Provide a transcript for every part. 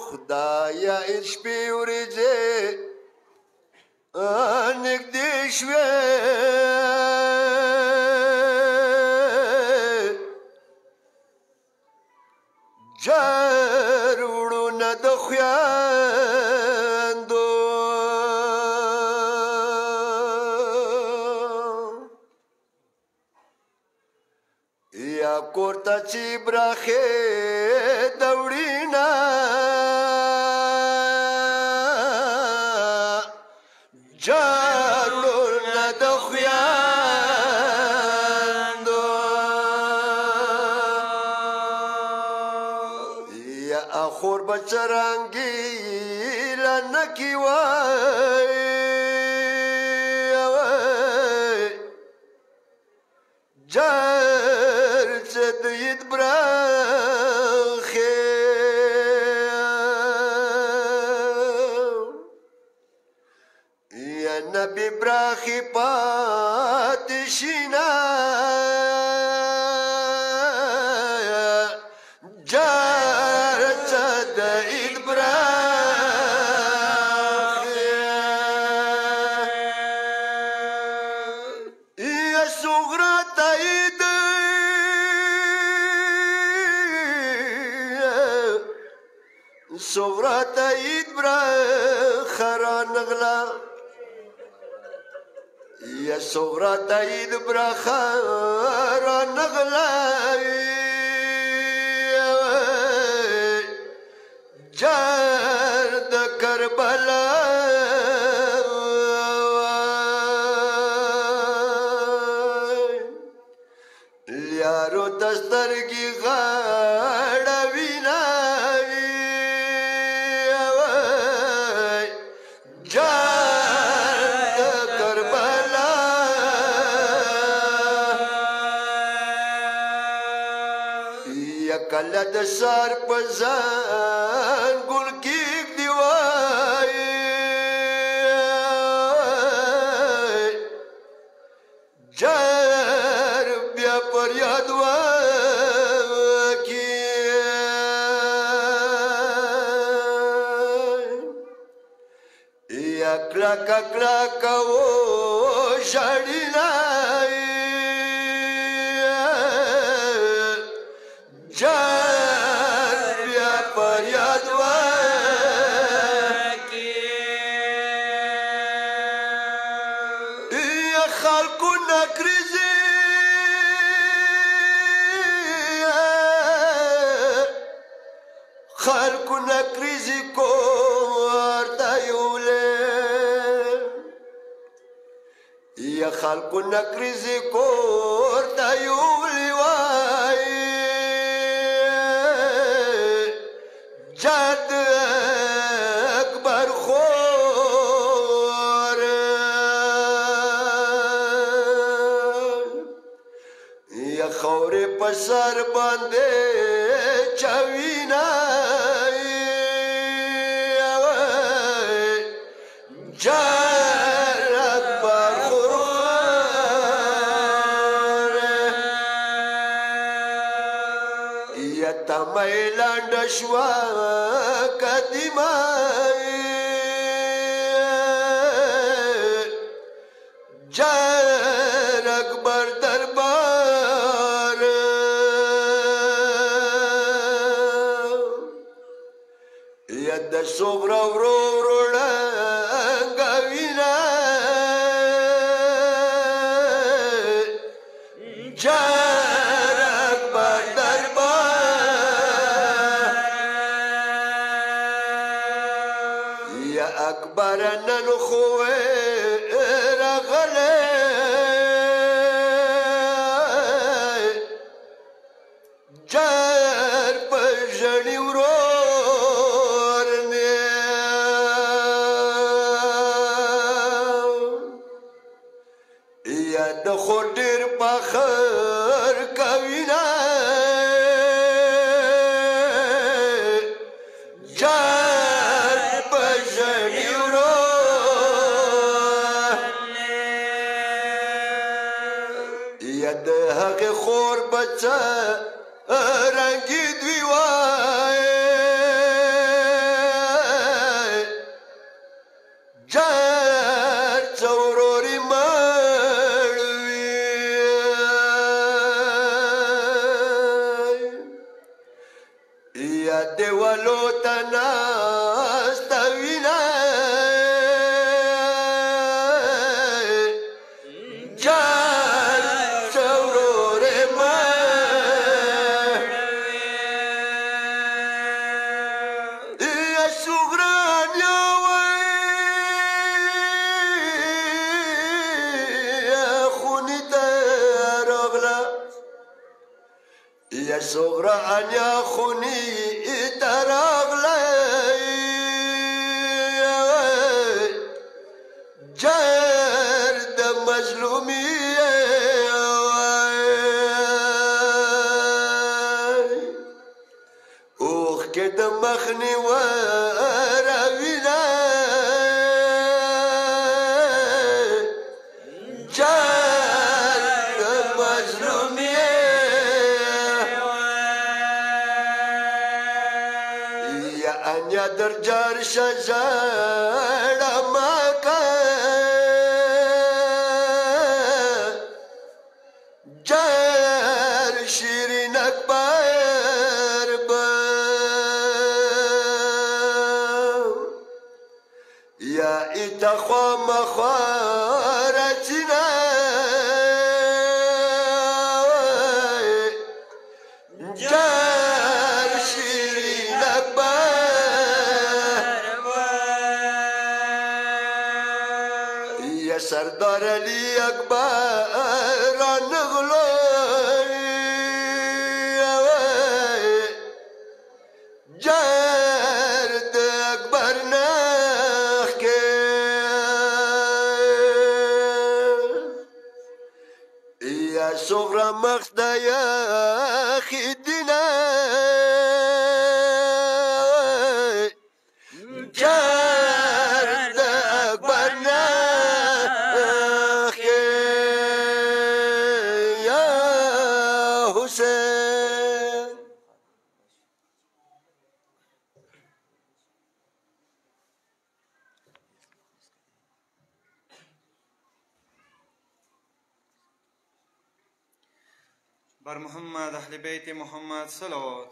خدایا شپې ورځې نږدې شوې جار وړونه د خویندو یا کور ته چې براخې د وړینه جار وړونه د خویندو یا اخور بچرانګي لنکی وای جار چدید براخه یا نبی براخی پاتشینا جار چدید براخه یا صغرا تایید صغرا تایید براخه را نغلا یا صغرا تایید براخه را نغلا جار د کربلا لیارو دسترګي غاړه وینا جار د کربلا یا کله د سار په ځان ګل کې دی وای جار بیا پر یاد وکی یا کلاکا کلاکا و شاڑینا جار بیا پر یاد وکی یا خلقو نکریزی خلقو نکریزی کور تایوله یا خلقو نکریزی کور تایولی وای جد اکبر خور یا خور پسر باندې چوینا جار اکبر خور یا تمای لاند شوا قدیما جار اکبر دربار یا د صغرا ورو ورړنګوینا جار اکبر دربار یا اکبر نن خوه راغله جار پژړی ورور نه یا د خټیر پخر کوینا جار پژړی ورور یا د هغې خور بچه رنګي دوی وای جار څوروري مړ وي یا دیوالو ته ناسته وینه صغرا انیا خونی تراغلی جر د مظلومی اوخ که د مخنی و روینا جر د مظلومی انیا در جار شجاڑا مکا جار شیرین اکبر با یا ایتا خوام خوارتینا جار شیرین اکبر سردار علی اکبر نغلوی جرد اکبر نخ که یا صغرا مخده یا خیدینه جرد اکبر نخ بر محمد اهل بیت محمد صلوات.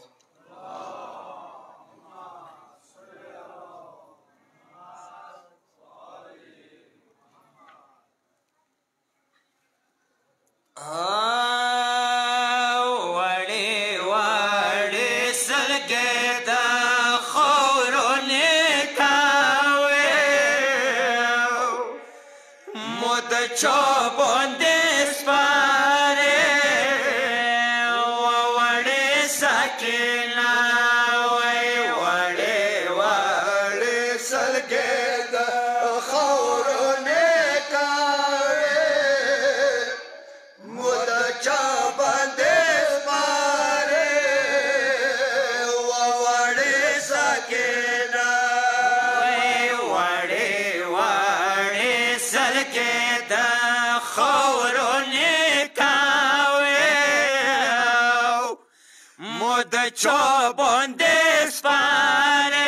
چا باندې سپاره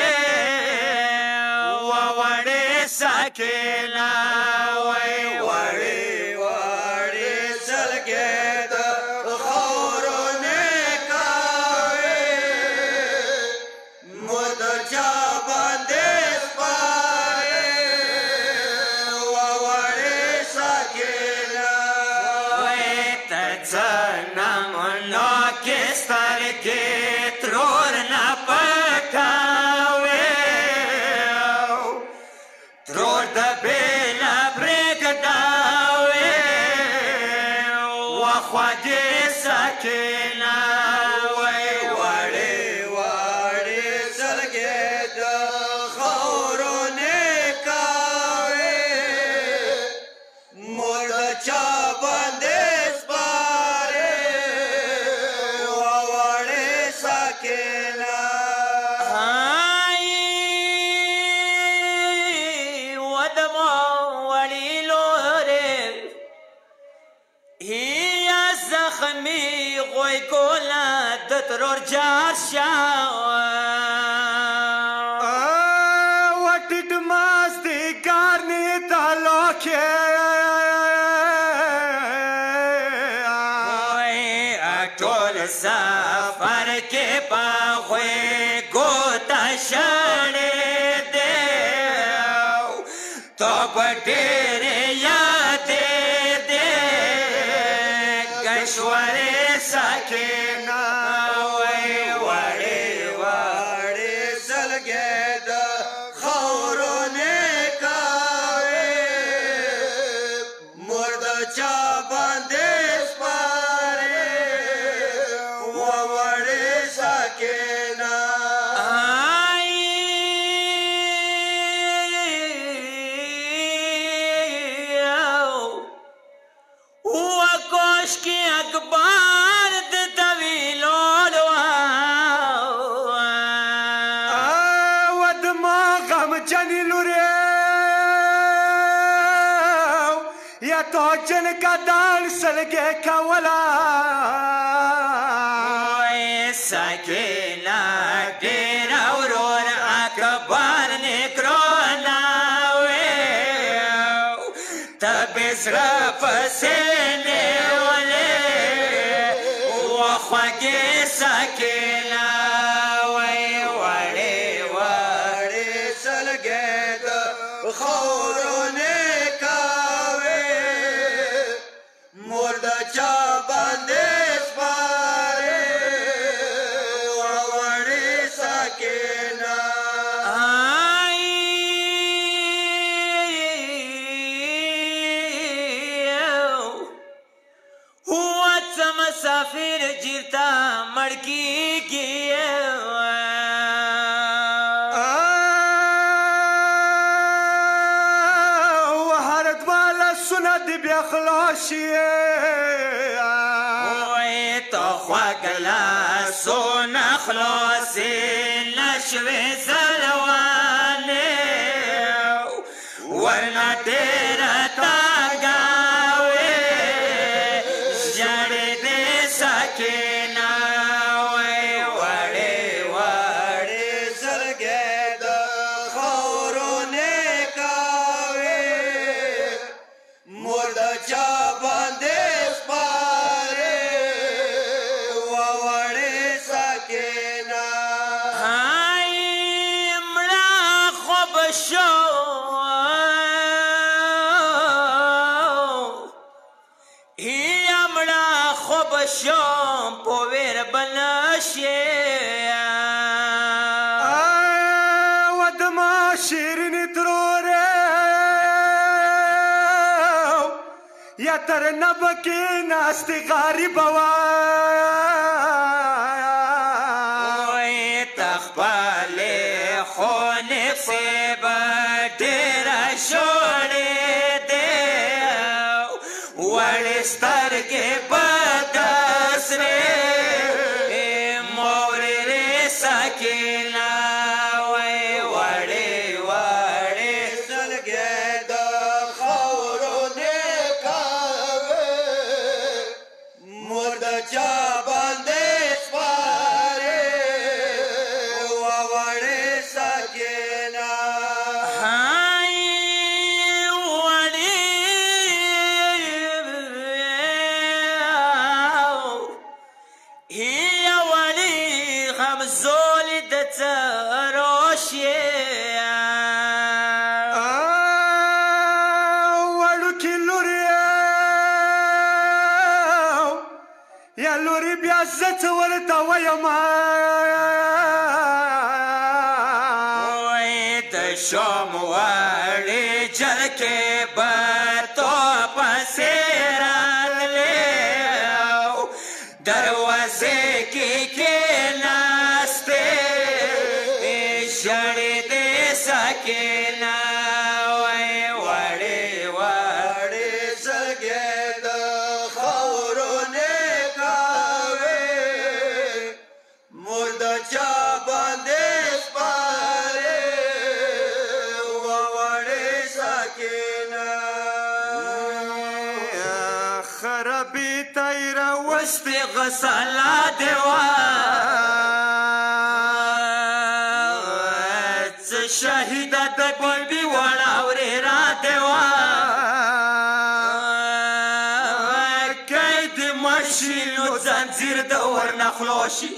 وړې سکینه وای وړې وړې سلګې د خاورو نکاوي مو د چا باندې سپاره وړې سکینه وای ته څنګه مونږ کې سترګې ترور نه پټاوي ترور د بېله پرېږداوي وخوا دې سکینه وای وړې وړې سلګې د خاورو نکاوي مو د چا باندې زخمی غوی گولا د ترور جار شاو وټټ ماس دی ګارنې تالو کې ټول سفر کې پاخوي ګوتا شړې دې تو پټېرې یادې دې کشورې سکینه وای وړې وړې سلګې د خاورونې کاوي مور د چا باندې تو جن کا دان سلگے کولا سکینہ ډیر اورور اکبر نکرونا تبسر پسینے ولے وخوگی سکینہ وڑی وڑی سلگے دا خورونی مسافر جیرتا مڑکی کی وحرد والا سند بیا خلاشی تو خواگلا سون خلاصی نشوی زلوانے ورنہ تیرا تاگاوی جڑی دے سکینہ وی وڑی وڑی سلگے دا خورونے کاوی مرد چا باندے شام پویر بناشی ودما شیرین تروره یا تر نبکی ناستی غریب وی تخبالی خونی سیب دیر شوڑی دیو وڑی سترگی یا لوری بیا زت ورتا ویما وی د شوم وړي جرکه بتو پسیرات له دروازه کې ناشته شړې دې سکینه وی وړي وړي سګې د خورونه وستی غسلا دیوا څه شهیده د بیبي وړه ورېره دیوا کی دې مړ شي نو ځنځیر د ورنه خلاصي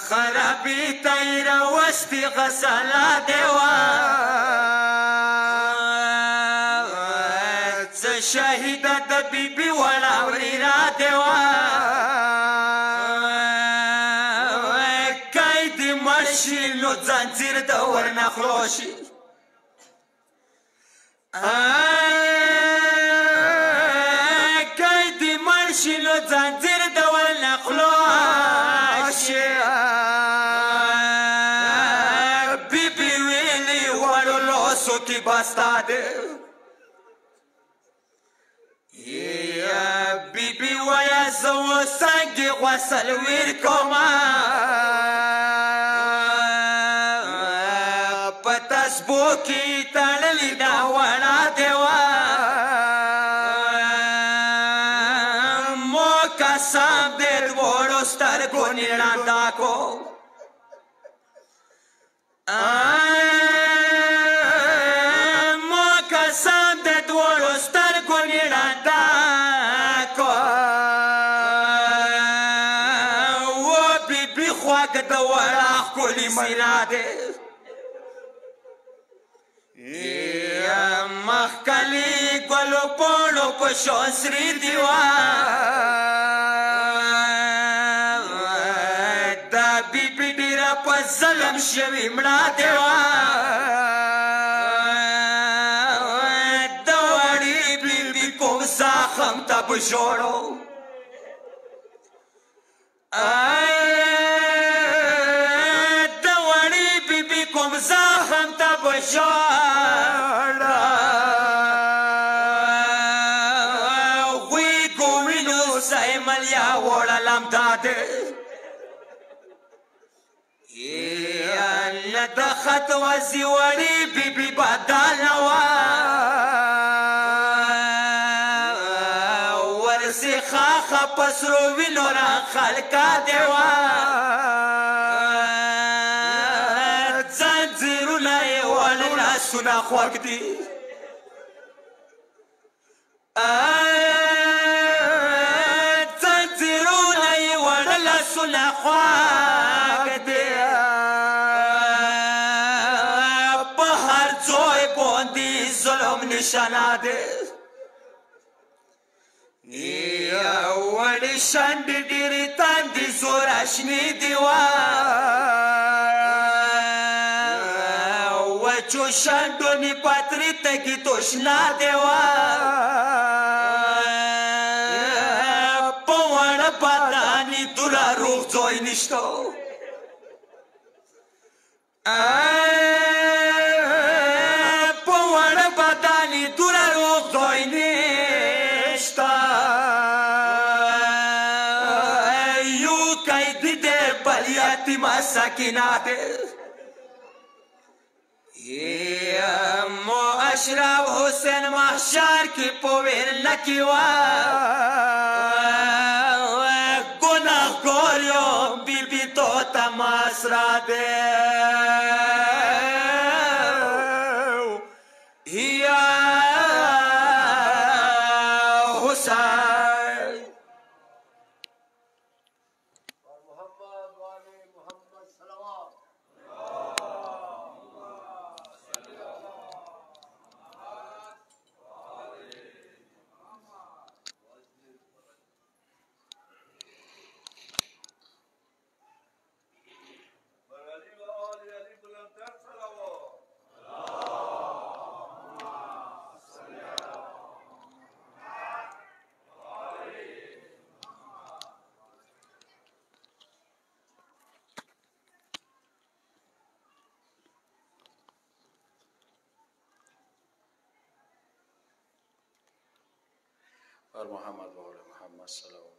خرابې ته یې راوستې غسلا دیوا څه شهیده د بیبي وړه ورېره دیوا کی دې مړ شي نو ځنځیر د ورنه خلاصي کی دې مړ شي نو ځنځیر د ورنه خلاصي بیبي ویلي وړو لاسو کې بستا دی بیبي وایه زه اوس څنګه غسل ویر کومه په تسبو کې تړلې دا وړه دیوا مو قسم دې دواړو سترګو نه ړنده کو مو قسم دې دواړو سترګو نه ړنده کو و بیبي خواږ د وړه ښکلي میرا دی مخکلي ګلو پوړو په شان سري دیوا دا بیبي ډېره په ظلم شوې مړه دیوا د وړې بیبي کوم زخم ته په ژړو د وړې بیبي کوم زخم ته په ژړه غوږو وینو سیملیا وړلم داده نه د خط وزي وړې بیبي بدله وه ورسې خاخه په سرو وینو راخلکه دیوه ځنځیرونه یې وړل لاسونه خوږ دي ځنځیرونه یې وړل لاسونه خوږ دي په هر ځای باندې ظلم نشانه دی وړې شنډې ډېرې تندې زور اشنې دیوا وچو شنډو نې پترې تګې توشنا دیوا په وړه بدانې دوره روغ ځای نشته په وړه بدانې دوره روغ ځای نشته یو قیدي دی بل یتیمه سکینه دی مو اشرف حسین محشر کې په ویرله کې وه ګناهګار یم بیبي تو ته مسره دی یا حسین محمد وعلي محمد صلوات اور محمد وعلى محمد صلوات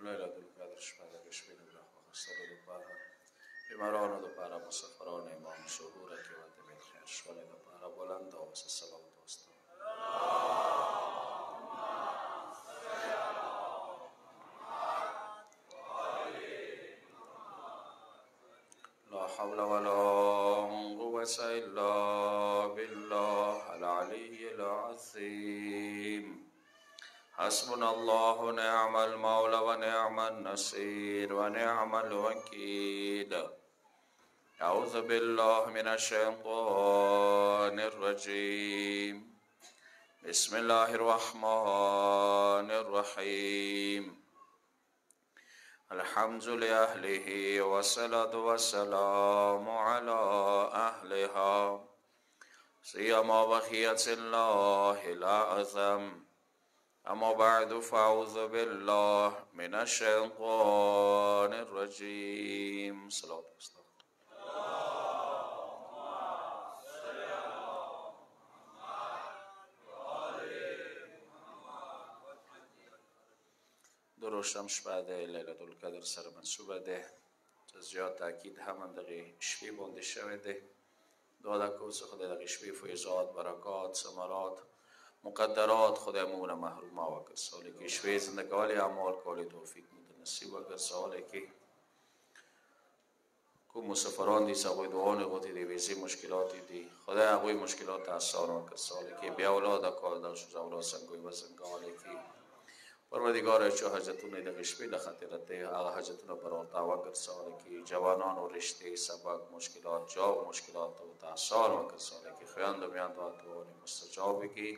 ليلة القدر شپه د شپې د خسته لپاره بیمارانو دپاره مسافران امام ظهور کې وته بالخیر شولې دپاره بلند اوسه صلوات واستو لا حول ولا قوة إلا بالله العلي العظيم حسبنا الله ونعم المولى ونعم النصير ونعم الوكيل أعوذ بالله من الشيطان الرجيم بسم الله الرحمن الرحيم الحمد لأهله والصلاة والسلام على أهلها سيما بقية الله الأعظم أما بعد فأعوذ بالله من الشيطان الرجيم صلوات الله دروشم شپه ده لیلة القدر سره منصوبه ده چې زیات تاکید هم دغه شپې باندې شوی ده دعا ده کوو چې خدای دغه شپې فیضات برکات ثمرات مقدرات خدای مون محروم وکړي سوال کې شوي زندګالي اعمال کولې توفیق مو نصیب وکړي سوال کې کوم مسافران دي سوال دعاونه غوتي دي ویزه مشکلات دي خدای هغه مشکلات آسان وکړي سوال کې بیا اولاد کول د شو اولاد څنګه وسنګالي کې پروردگار چه حاجتونه دغه شپې د خاطرته هغه حاجتونه پر ورته وکړي سوال کې جوانان او رشته سبق مشکلات جواب مشکلات او آسان وکړي سوال کې خیان د میان دعا مستجاب کی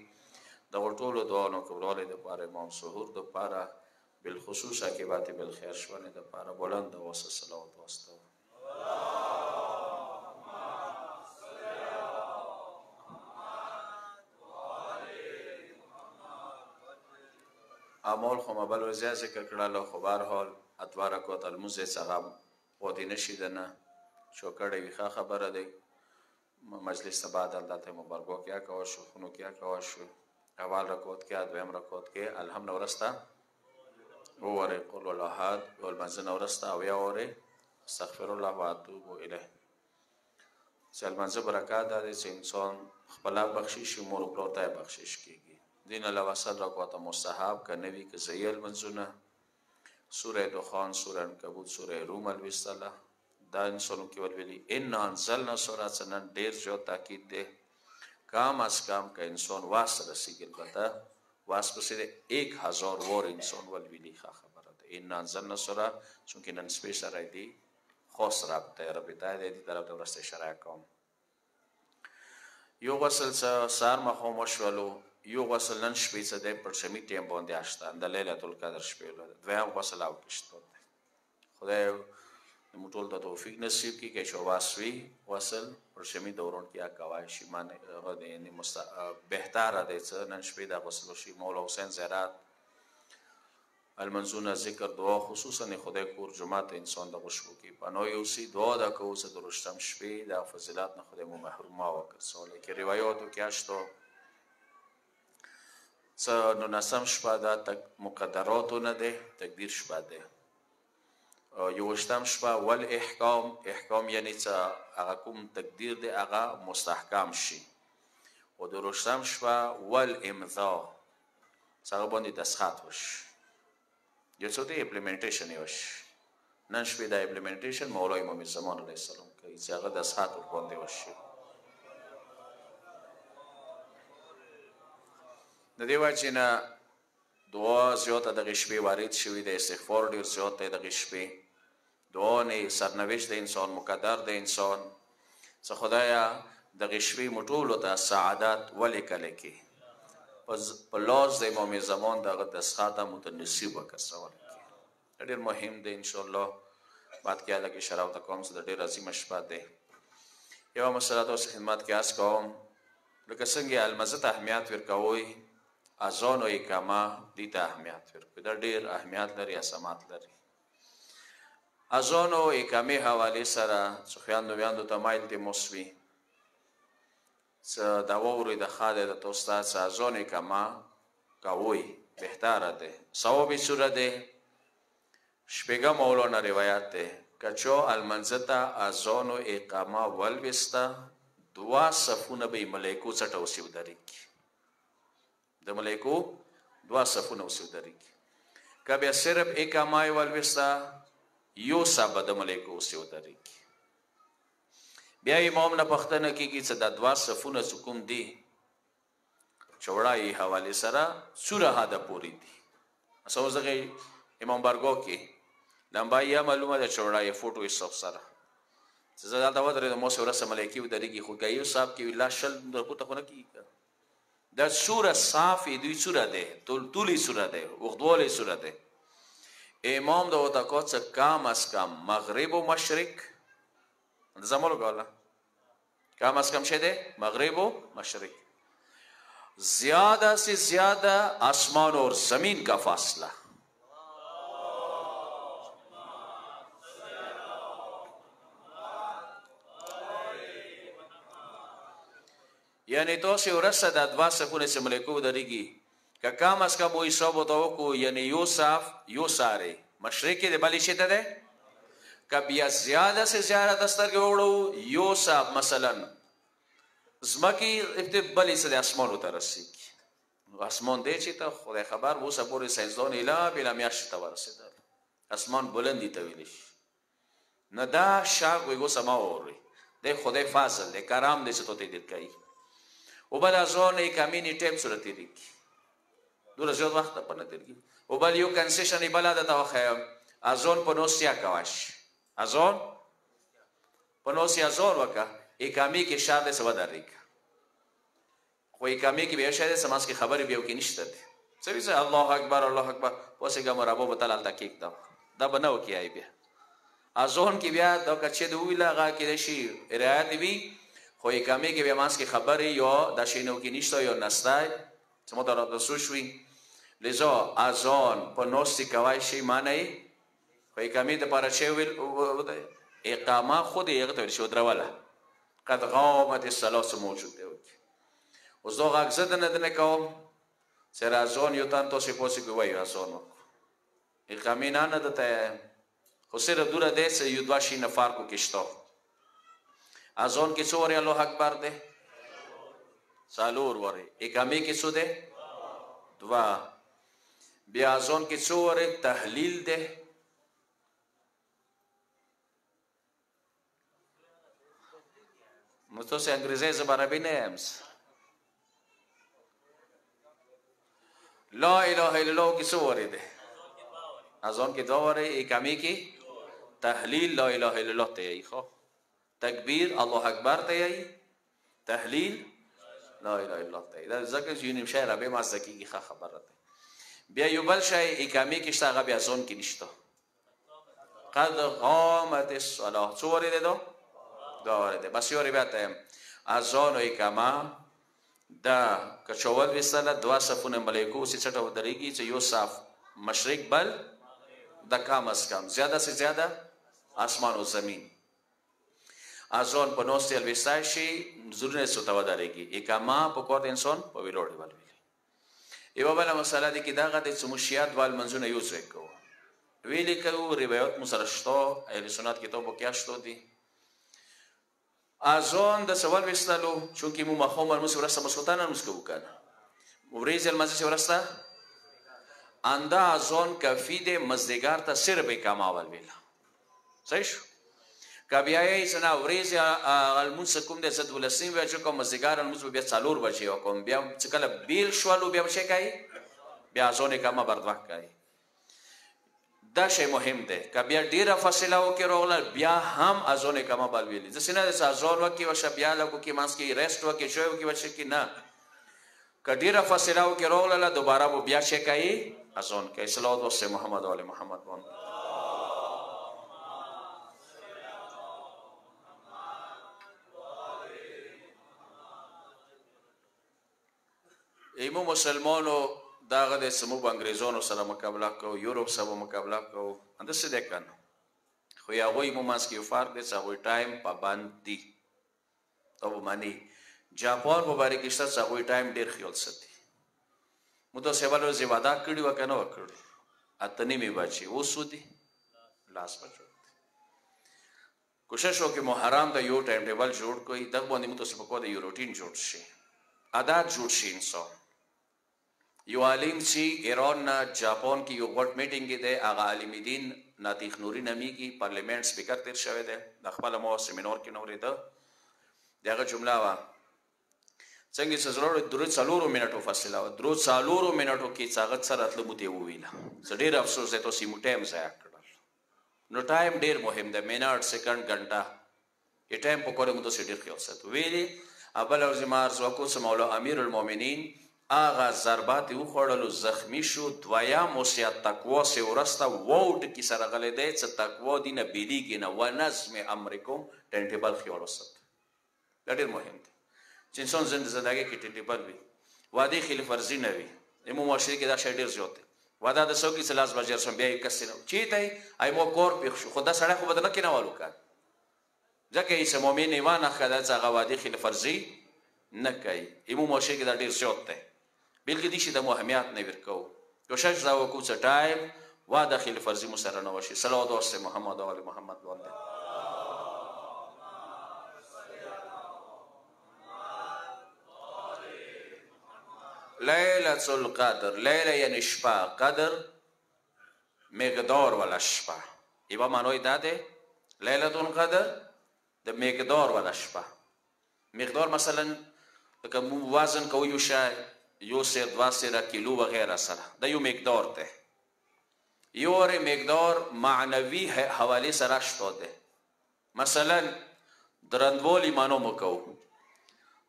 دغه ټولو دعاونو کولو لپاره امام ظهور لپاره بالخصوص عاقبت بالخير شونه لپاره بلند او صلوات واستو اعمال خو مبل وزیا ذکر کړه خو بهر حال اتوار کو تلموز څنګه پوتې نشیدنه شو کړه ویخه خبره دی مجلس بعد البته مبارکو کیا کا شو خونو کیا کا شو اول رکوت کیا دویم رکوت کې الحمد ورستا وره قول الله احد والمنزل ورستا او یا وره استغفر الله واتوب الیه سلمانزه برکات ده چې انسان خپل بخشش مور پروته بخشش کیږي دین علاوه صد رکوت مستحب کنوي که زیل منزونه سوره دخان سوره عنکبوت سوره روم الوصله دا انسانو کې ولولي ان انزلنا سوره سنن ډیر جو تاکید ده کام از کام که انسان واسه رسیگل بده واسه بسیده 1000 وار انسان ولویلی خبره ده این نانزلنا سوره چون که ننسبه سره دی خاص ربطه ربطه دی طرف دورسته شرع کام یو غسل سار مخوم وشولو یو غسل نن شپې څه دی پرشمی ټیم باندې اشته د لیلة القدر شپې دویم غسل او کشته خدای موټول ته توفیق نصیب کی که شواسوی وصل پرشمی دورون کیا کوای شي مان غو یعنی بهتره دی چې نن شپې د غسل شي مولا حسین زیارت المنزونه ذکر دعا خصوصا خدای کور جمعه انسان د غشو کی پناه یوسی دعا د کو چې درشتم شپې د فضیلت نه خدای مو محروم وکړ سوال کې روایتو کې اشتو څ نو نسم شپه د مقدراتو نه ده تقدیر شپه ده یوشتم شپه ول احکام یعنی چې هغه کوم تقدیر دی هغه مستحکم شي او درشتم شپه ول امضاء څنګه باندې دسخط وش یو څه دی امپلیمنټیشن وش نن شپه د امپلیمنټیشن مولا امام زمان علیه السلام کوي چې هغه دسخط باندې وشي د دې وجنه دعا زیاته د شپې وارد شوی د استغفار ډیر زیاته د شپې دعا نه سرنوشت د انسان مقدر د انسان څخه خدایا د شپې مټولو ته سعادت ولیکل کی په لاس د امام زمان دغه دسخط متنصیب وکړل ډیر مهم دی ان شاء الله بعد کې الګ شراو ته کوم څه ډیر عظیم شپه ده یو مسله تاسو خدمت کې اس کوم لکه څنګه المزه اهمیت ورکوي اذان او اقامه دې ته اهمیت ورکوي دا ډیر اهمیت لري اسمات لري اذان او اقامه حواله سره څخیان دویان ته مایل دي موسوي څ دا ووري د خاله د توستا څ اذان اقامه کوي بهتره ده ثواب سوره ده شپږم مولانا روایت ده کچو المنځه ته اذان و اقامه ولوسته 2 صفونه به ملایکو څټه اوسې ودرېږي د ملایکو 2 صفونه اوسې ودرېږي که بیا صرف اقامه یې ولوسته 1 صف به د ملایکو اوسې ودرېږي بیا امام نه پوښتنه کېږي چې دا 2 صفونه چې کوم دي چوړایي حوالې سره څومره حده پورې دي اصل اوس دغه امام بارګو کې لمبایي یا معلومه ده چوړایي فوټو حساب سره چې زه دلته ودرېدم اوس ورسه ملایکې ودرېږي خو که یو صاحب کې لا شل درپورته خو نه کېږي دا څومره صاف یې دوی څومره دی طول یې څومره دی اوږدوالی یې څومره دی امام د ورته کو څه کم از کم مغرب و مشرق زمولو کوله کم از کم شه دی مغرب و مشرق زیادہ سے زیادہ آسمان اور زمین کا فاصلہ یعنی تو سے ورسه دا 2 صفونه چې ملایکو ودرېږي که کم از کم وایي حساب ورته وکړو یعنی 1 صف 1 ساری مشرق کې د بلې شي ته دی که بیا زیاده سے زیاده د سترګې وړو 1 صف مثلا ځمکې بلې څه د اسمانو ته رسېږي اسمان دی چې ته خدای خبر اوسه پورې ساینسدان اله بېله میاشتې ته ورسېدل اسمان بلندي ته ویلی شي نه دا شاق وایي اوسه ما واورئ دی خدای فضل دی کرام دی چې تو ته دید کوي و بل ازون اقامینی ټیم سره تېرېږي دومره زیات وخت په نه تېرېږي و بل یو کنسیشن یې بله ده ته وښیم ازون په 9 سیا کوش ازون په 9 سیا ازون وکړه اقامې کې شار دی څه ودرېږه خو اقامې کې بیا شاید سماس کې خبرې بیا کې نشته دی څه وي الله اکبر الله اکبر پسې ګه مرابو به تل هلته کېږدم دا به نه وکړي بیا ازون کې بیا دا که چې د وویله هغه کېدای شي رعایت وي خو اقامې کې بیا ماس کې خبرې یا دا شی نه کې نشته یا نسته څه مو ته راسو شوي لذا اذان په 9 سي کوای شي معنی خو اقامې دپاره چې ویل اقامه خود یې هغه ته ویل شي ودروله قد قامت الصلاة موجود دی اوس دا غږ زه دنه کوم سره اذان یو تن تاسې پاسې کې وایو اذان وکړو اقامې نه دته خو صرف دوره دی چې یو 2 شي نه فرق کې شته اذان کې څو وری الله اکبر دی 4 وری اقامې کې څو دی 2 بیا اذان کې څو وری تحلیل دی مستوسه انګریزي زبانه به نه امس لا اله الا الله کې څو وری دی اذان کې 2 وری اقامې کې تحلیل لا اله الا الله ته یې خو تکبیر الله اکبر ته یې تحلیل لا اله الا الله ته دا ځکه چې نیم شعر به ما زکیږي خبره ده بیا یو بل شی اقامې کې شته هغه بیا ځون کې نشته قد قامت الصلاه څو ورې ده دا ورې ده بس یو ری بیا ته اذان او اقامه دا کچول وسله 2 صفونه ملائکو سي څټه ودرېږي چې یو صف مشرق بل د کم از کم زیاده سے زیاده آسمان و زمین اذان په 9 سي الوسای شي زورنه سوته ودرېږي اقامه په کوټ انسان په ویلوړ ولوي یو بل مسله دي کې دا غته سمشيات وال منځونه یو څه کو ویلې کو روایت مسرشتو اهل سنت کتابو کې اشتو دي اذان د سوال وسلو چونکی مو مخوم المس ورسته مسوتان المس کو کنه وريز المس ورسته اندا اذان کافی د مزدګار ته صرف اقامه ول ویلا صحیح شو کبیا یې سنا وريز المس کوم د زد ولسیم وچ کوم مزدګار المس بیا 4 بجې کوم بیا څکله بیل شوالو بیا شي کوي بیا اذان اقامه بردوخت کوي دا شی مهم ده کبیا ډیره فاصله وکړو روغله بیا هم اذان اقامه بل ویلي ځکه نه اذان وکي او شبیا لګو کې ماس کې ریسټ وکي شوی وکي وش کې نه کډیره فاصله وکړو روغله دوباره بیا شي کوي اذان کوي صلوات و سلام محمد و علی محمد ایمو مسلمانو داغه د سمو انګریزانو سره مقابله کو یورپ سره مقابله کو اند څه ده کنه خو یا وای مو ماس کې فرق دي چې وای ټایم پابند دي او معنی جاپان مبارک شته چې وای ټایم ډیر خیال ساتي مو ته سیوالو زیوادا کړي وکنه وکړي اتنې می بچي و سودي لاس بچو کوشش وکړئ محرم ته یو ټایم ټیبل جوړ کړئ دغه باندې موږ تاسو په کومه یو روټین جوړ شي عادت جوړ شي انسان یو عالم چې ایران نه جاپان کې یو غټ میټینګ دی هغه عالم دین ناتیخ نوري نمیږي پارلیمنت سپیکر تیر شوی دی د خپل مو سیمینار کې نورې ده دغه جمله وا څنګه چې ضرور درې څلورو منټو فاصله و درې څلورو منټو کې څاغت سره تل بوته ویله ډېر افسوس دی تاسو مو ټایم ضایع کړل نو ټایم ډېر مهم دی منټ سکند غنټه یې ټایم په کومه مو څه ډېر خیال ساتو ویلي ابل او زمار زوکو مولا امیر المؤمنین آغا ضربات او خوړلو زخمی شو دویم اوسیا تقوا سي ورسته ووټ کی سره غلې دی چې تقوا دینه بیلیږي نه و نظم امرکم ټنټیبل خیال وسات دا ډېر مهم دی چې انسان زندګي کې ټنټیبل وي وادي خل فرضي نه وي مو معاشري کې دا شی ډېر زیات دی واده د څوکۍ سلاس بجر سم بیا کس نه چی ته ای مو کور پېښ شو خدا سره خو بدل کې نه والو کار ځکه یې سمومین ایوان خدا څنګه وادي خل فرضي نه کوي مو معاشري کې دا ډېر زیات دی بلکې دې شي د مهمیات نه ورکو کوشش دا وکړو چې ټایم وا داخل فرضي مسره نه وشي صلوات والسلام محمد او محمد باندې ليلة القدر ليلة یعنی شپه قدر مقدار ولا شپه ایوا معنی دا ده ليلة القدر د مقدار ولا شپه مقدار مثلا کوم وزن کوي یو شای یو سر دوا سر کیلو وغیرہ سره دا یو مقدار ده یو اور مقدار معنوي حواله سره شته ده مثلا درندولی مانو مکو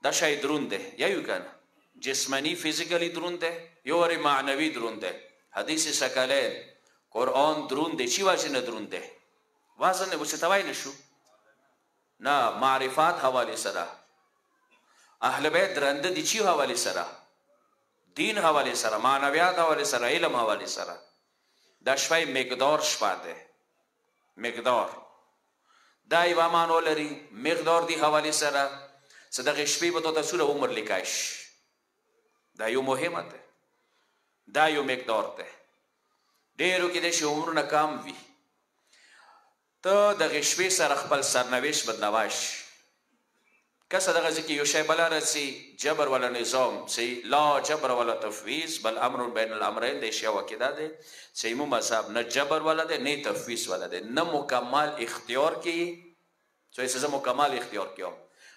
دا شای درون ده یا یو کنه جسمانی فیزیکلی درون ده یو اور معنوي درون ده حدیث ثقلین قرآن درون ده چی واجه نه درون ده وزن نه وڅ توای نشو نه معرفت حواله سره اهل بیت درند دي چی حواله سره دین حواله سره معنویات حواله سره علم حواله سره دا شپه مقدار شپه ده مقدار دا یو معنی لري مقدار دی حواله سره صدقه شپې به ته سوره عمر لیکاش دا یو مهمه ده دا یو مقدار ده ډیرو کې د شعور نه کم وي ته د شپې سره خپل سرنوشت بدلواش کسه دغه ځکه یو شی بل راسي جبر ولا نظام سي لا جبر ولا تفويض بل امر بين الامرين د شی وکیدا ده سي مو مذهب نه جبر ولا ده نه تفويض ولا ده نه مکمل اختیار کی سو یې مکمل اختیار کیو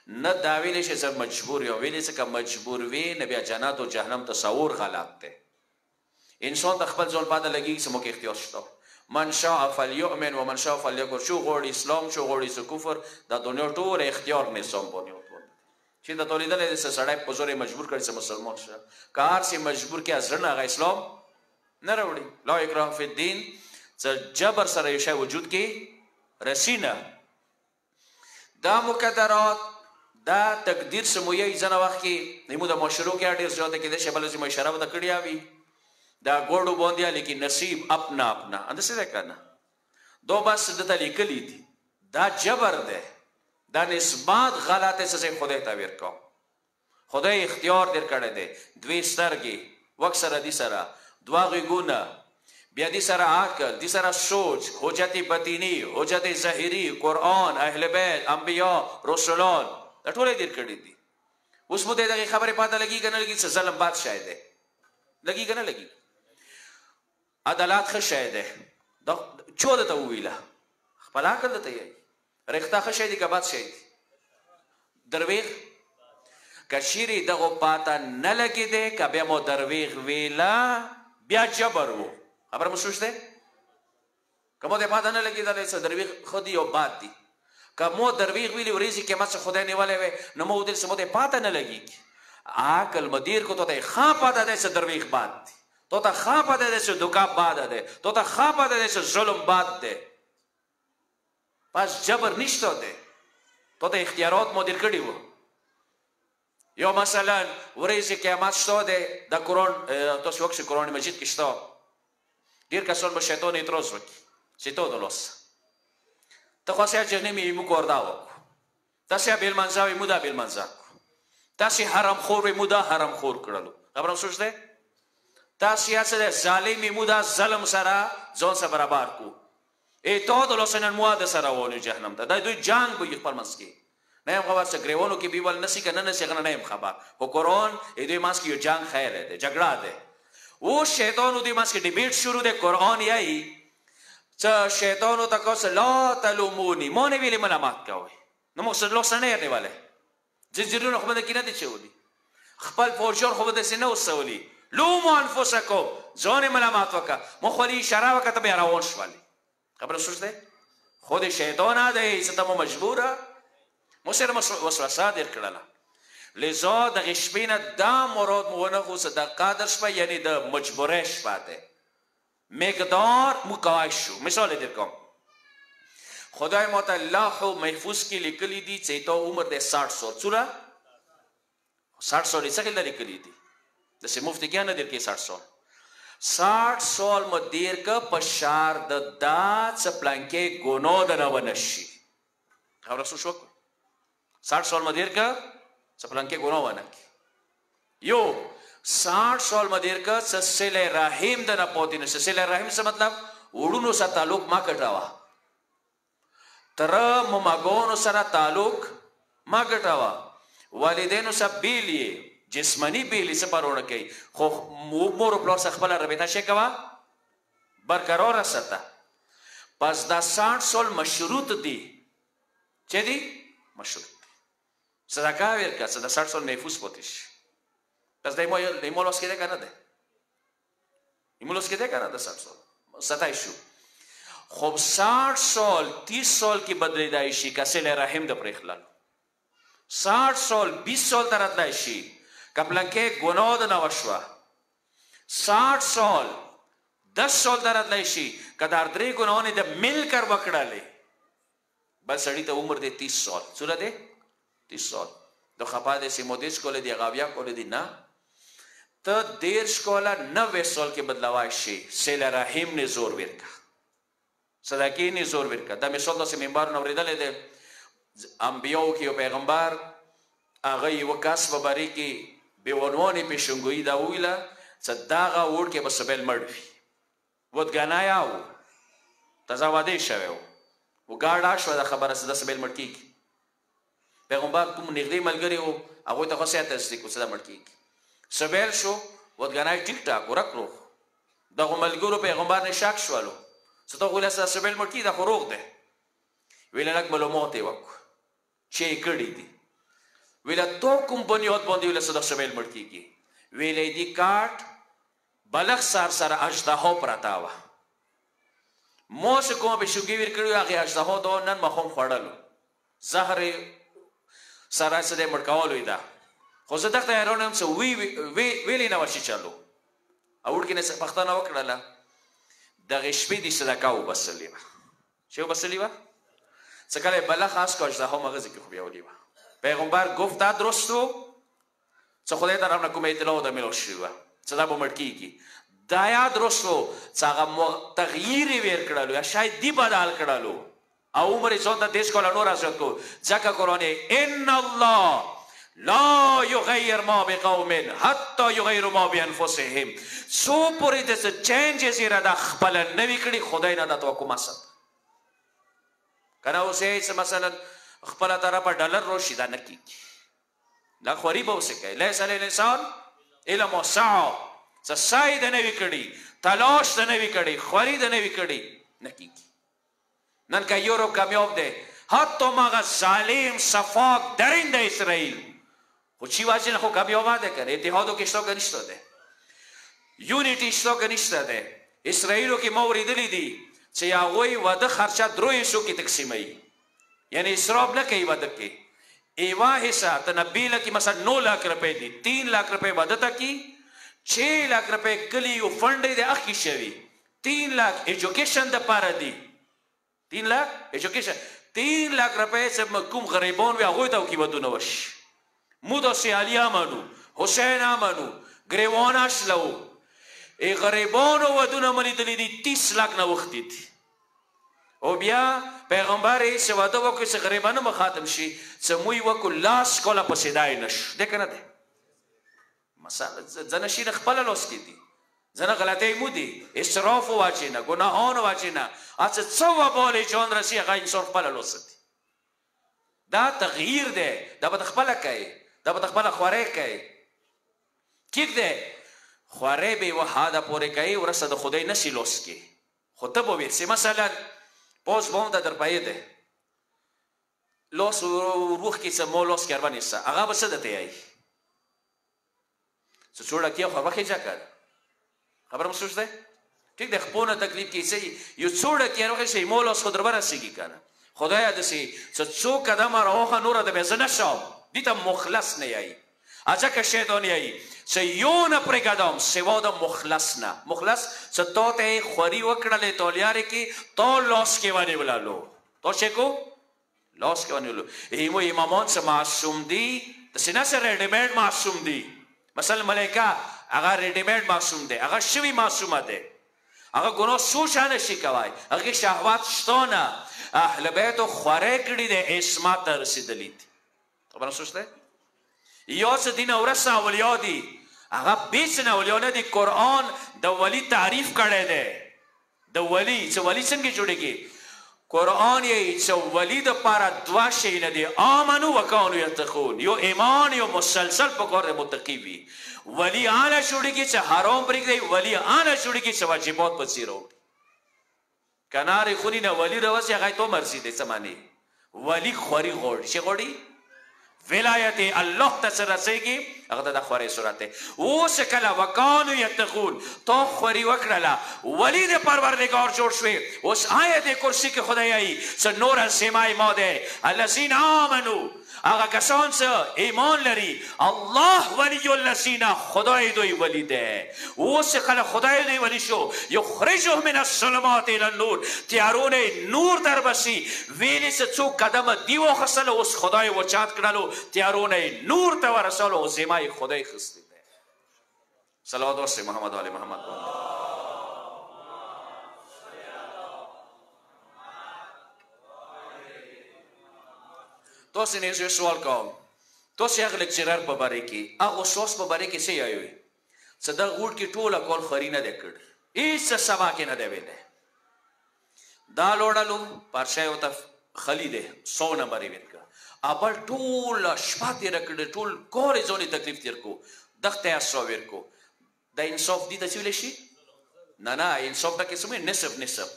نه دا ویل شي چې مجبور یو ویل چې مجبور وي نه بیا جنت او جهنم تصور غلط ده انسان د خپل ځان باندې لګي چې مو کې اختیار شته من شاء فليؤمن ومن شاء فليكفر شو غوړ اسلام شو غوړ کفر دا دنیا ټول اختیار نه سم پونی چې د تولیدل د سړی په زور مجبور کړي چې مسلمان شه کار سي مجبور کې ازرنه غ اسلام نه راوړي لا اکراه فی الدین چې جبر سره یو شی وجود کې رسینه دا مقدرات دا تقدیر سمویه ځنه وخت کې نیمو د مشروع کې ډیر زیاته کې د شبل زمو اشاره وته کړی اوی دا ګوړو باندې لیکي نصیب اپنا اپنا اند څه ده کنه دو بس د لیکلی دي دا جبر ده دا نسبات غلطه څه خدای ته ورکو خدای اختیار در کړی دی دوی سترګې وکسره دي سره دوا غوونه بیا دي سره عقل دي سره سوچ حجت باطینی حجت ظاهری قرآن اهل بیت انبیا رسولان دا ټول در کړی دي اوس مو دغه خبره پاته لګي کنه لګي چې ظلم بادشاہ دی لګي کنه لګي عدالت خشه ده دا چوده ته ویله خپل عقل ته یې رښتا خشه دي کبات شي درویغ کشيري دغه پاته نه لګي ده کبه مو درویغ ویلا بیا جبر وو خبر مو سوچته کومه ده پاته نه لګي ده درویغ خودي او باد دي کومه درویغ ویلی ورېږي کې ما څه خدای نیولې وي نو مو دل سمو ده پاته نه لګي عقل مدیر کو ته خا پاته ده درویغ باد دي تو ته خا پاته ده چې دوکا باد ده تو ته خا پاته ده چې ظلم باد ده پس جبر نشته ده تو ته اختیارات مدیر کړی وو یو مثلا ورېږي قیامت شته ده د قرآن تاسو وکړئ قرآن مجید کې شته ډیر کسان به شیطان اعتراض وکړي چې تو دلوس ته خو سیا جنې می مو کور دا وکړو تاسو بیل منځاوي مودا بیل منځا تاسو حرام خور مودا حرام خور کړلو خبرم سوچته تاسو یا سره ظالمي مودا ظلم سره ځون سره برابر کو todo los en المواد سره ولو جهنم ته دا دوی جنگ به خپل منځ کې نه هم خبر څه ګریوانو کې بیول نسی کنه نسی کنه نه هم خبر خو قرآن دوی منځ کې یو جنگ خیر دی جګړه ده او شیطانو دوی منځ کې ډیبیټ شروع دی قرآن یایي څه شیطانو تکو سے لا تلومونی ما نه ویلې ملامت کوئ نو موږ سره لوس نه یې زنجیرونه خو به کې نه دي چولي خپل فورجان خو به داسې نه وسولي لومو انفسکم ځان یې ملامت وکړه مو خو لې اشاره وکړه ته بیا روان شولې خبره سوچ دی خود شیطان دی څه ته مو مجبوره مو سره وسوسه در کړله لذا دغه شپې نه دا مراد مو ونه خو د قدر شپه یعنی د مجبورۍ شپه ده مقدار مقایس شو مثال در کوم خدای ما ته لوح محفوظ کې لیکلي دي چې تا عمر د 60 سال څوره 60 سال یې څنګه لیکلي دي داسې مفت کې نه در کې 60 سال 60 سال مو دیر که پشار د دا څپلانکې ګناه د نه ونشي خبره څه شو 60 سال مو دیر که څپلانکې ګناه ونه یو 60 سال مو دیر که څه صله رحم د نه پاتې نشي صله رحم څه مطلب وړونو سره تعلق ما کټاوه تر مماګونو سره تعلق ما کټاوه والدینو سره بیلی جسمانی بیلی څه پرونه کوي خو مور پلار څخه خپل رابطه شي کوه برقرار ساته پس دا 60 سال مشروط دي چې دي مشروط صدقه ورکړه چې دا 60 سال محفوظ پاتې شي پس دای مو لوس کېده کنه ده ایمولوس کېده کنه ده 60 سال ستای شو خب 60 سال 30 سال کې بدلیدای شي کسل رحم د پرخلل 60 سال 20 سال درتلای شي کپلنکې ګناه د نوښوا 60 سال 10 سال درتلای شي کدار درې ګناونه د مل کر وکړلې بس سړی ته عمر د 30 سال څوره ده 30 سال د خپا د سیمودیس کول دی غاویا کول دی نه ته دیر شکولا 90 سال کې بدلوای شي سیل رحم نه زور ورکا صدقې نه زور ورکا دا مثال د منبر نو ورېدل دي انبیو کې او پیغمبر هغه یو کس په بری کې بیونوانی پیشنگویی دا ویلا صداغا وړ کې بسبل مړوي ودګنایا و تزاواده شوی و ګاډا شو دا خبره سده سبل مړ کیږي پیغمبر کوم نږدې ملګری و هغه ته خاصه تصدیق وسه مړ کیږي سبل شو ودګنای ټیک ټاک ورکړو دا ملګرو پیغمبر نه شک شوالو څه غوله سبل مړ کی دا خروغ ده ویل لک معلومات وک چې کړي دي ویل تو کوم بنیاد باندې ویل صدق سبل مړ کیږي ویلې دی کاټ بلخ سار سره اجدها پرتاوه مو څه کوم به شوګي ور کړو هغه اجدها دو نن مخم خړلو زهر سره سره مړکاولو دا خو زه دغه هرونم څه ویلې نه ورشي چالو اور کې نه پښتنه وکړله د غشپې دي صدقه وبسلی شو بسلی و څکله بلخ خاص کو اجدها مغزی کې خو بیاولی و پیغمبر گفت دا درستو څه خدای طرف نه کومه اطلاع ده ملو شو څه دا به مړ کیږي دا یا درستو څه هغه تغییر ور کړلو یا شاید دی بدل کړلو او عمر ځان د دیش کوله نور ازت کو ځکه قرآن ان الله لا یغیر ما بقوم حتی یغیروا ما بانفسهم سو پوری د چینجز را د خپل نوی کړي خدای نه د توکو مسد کنه اوسه مثلا خپل طرف ډالر روشي دا نکی لا خوري به وسه کوي لیس الانسان الا ما سعى سعی د نوی کړي تلاش د نوی کړي خوري د نوی کړي نکی نن کا یورو کامیاب ده حتی ما ظالم صفاق درنده اسرائیل خو چی واجه خو کامیاب ده کنه اتحادو کې شتو کنيشته ده یونیټي شتو کنيشته ده اسرائیلو کې موریدلی دي چې هغه وده خرچه دروي شو کې تقسیمي یعنی اسراف نه کوي وده کې ایوا حصہ تنبیل کی مثلا 9 लाख रुपए دي 3 लाख रुपए وده کی 6 लाख रुपए کلی یو فند دي اخی شوی 3 लाख ایجوکیشن د پاره دي 3 लाख ایجوکیشن 3 लाख रुपए چې کوم غریبون وي هغه ته کې ودونه وش مودا سی علی امنو حسین امنو گریوان اشلو ای غریبون ودونه ملیدلی دي 30 लाख نه وخت دي او بیا پیغمبر یې سواده وکړي چې غریبانو مخاطب شي چې موږ وکړو لاس کوله پسې دای نش ده کنه ده مثلا ځنه شي خپل لوس کې دي ځنه غلطۍ مو دي اسراف واچي نه ګناهونه واچي نه اڅه څه وبولې چون رسي هغه انسان خپله لوستي دا تغییر دی دا به خپله کوي دا به خپله خوارۍ کوي ټیک دی خوارۍ به یوه حده پورې کوي وروسته د خدای نشي لوست کې خو ته به ویسې مثلا پوس به هم ته در پایې دی لوس روح کې څه مو لوس کربه نیسته هغه به څه درته یایي څه څوړه کې خو وخې چا کړ خبره مو سوچ دی ټیک دی خپو نه تکلیف کې څه یو څوړه کې هر وخت شي مو لوس خو در به رسېږي که نه خدایا داسې څه څو قدمه راوخه نوره د به زه نه شم دې ته مخلص نه یایي ځکه شیطان یایي څه یو نه پرېږدم سوا د مخلص نه مخلص څه تا ته یې خوري وکړلې تولیارې کې تا لاس کې ونیوللو تا څه کو لاس کې ونیولو ایمو امامان څه معصوم دي داسې نه څه ریډیمیډ معصوم دي مثلا ملایکه هغه ریډیمیډ معصوم دی هغه شوي معصومه دی هغه ګناه سوچ نه شي کوی هغې شهوات شته نه اهل بیتو خوری کړي دی عصمت ته رسېدلي دي خبره سوچ دی یا څه دین ورسته اولیا دي هغه بیس نه اولیا نه دي قرآن د ولی تعریف کړی دی د ولی څه ولی څنګه جوړېږي قرآن یې څه ولی دپاره دوه شیونه دي آمنو وکانو یتقون یو ایمان یو مسلسل په کار د متقي وي ولی آنه جوړېږي چې حرام پرېږدي ولی آنه جوړېږي چې واجبات په څیر وکړي کنارې خوني نه ولی راوځي هغه تو مرضي دی څه معنی ولی خوري غواړي چې غواړي ولایت الله ته څه رسېږي هغه ته د خورۍ صورت دی اوس کله وکانو یتقون تا خوري وکړله ولی د پروردګار جوړ شوې اوس آیت کرسي کې خدای وایي څه نور سیمای ما دی الذین آمنو هغه کسان څه ایمان لري الله ولی الذین خدای دوی ولی دی اوس کله خدای دوی ولی شو یخرجهم من الظلمات الی النور تیارونه نور در بسي ویلې څه څو قدمه دی واخیستله اوس خدای وچات کړلو تیارونه نور ته ورسولو او زیمای خدای خستی دی صلوات واسه محمد علی محمد تاسو نه سوال کوم تاسو هغه لیکچرر په باره کې هغه سوس په باره کې څه یایوي څه د غوټ کې ټوله کول خري نه دی کړی هېڅ سبا کې نه دی ویلی دا لوړلو پرشه یې ورته خلي دی 100 نمبر یې ورکړه ابل ټوله شپه تېره کړې ټول کور یې ځونې تکلیف تېر کړو دښته یې 100 ورکړو دا انصاف دي ته چې ویلی شي نه نه انصاف ته کې څه نصف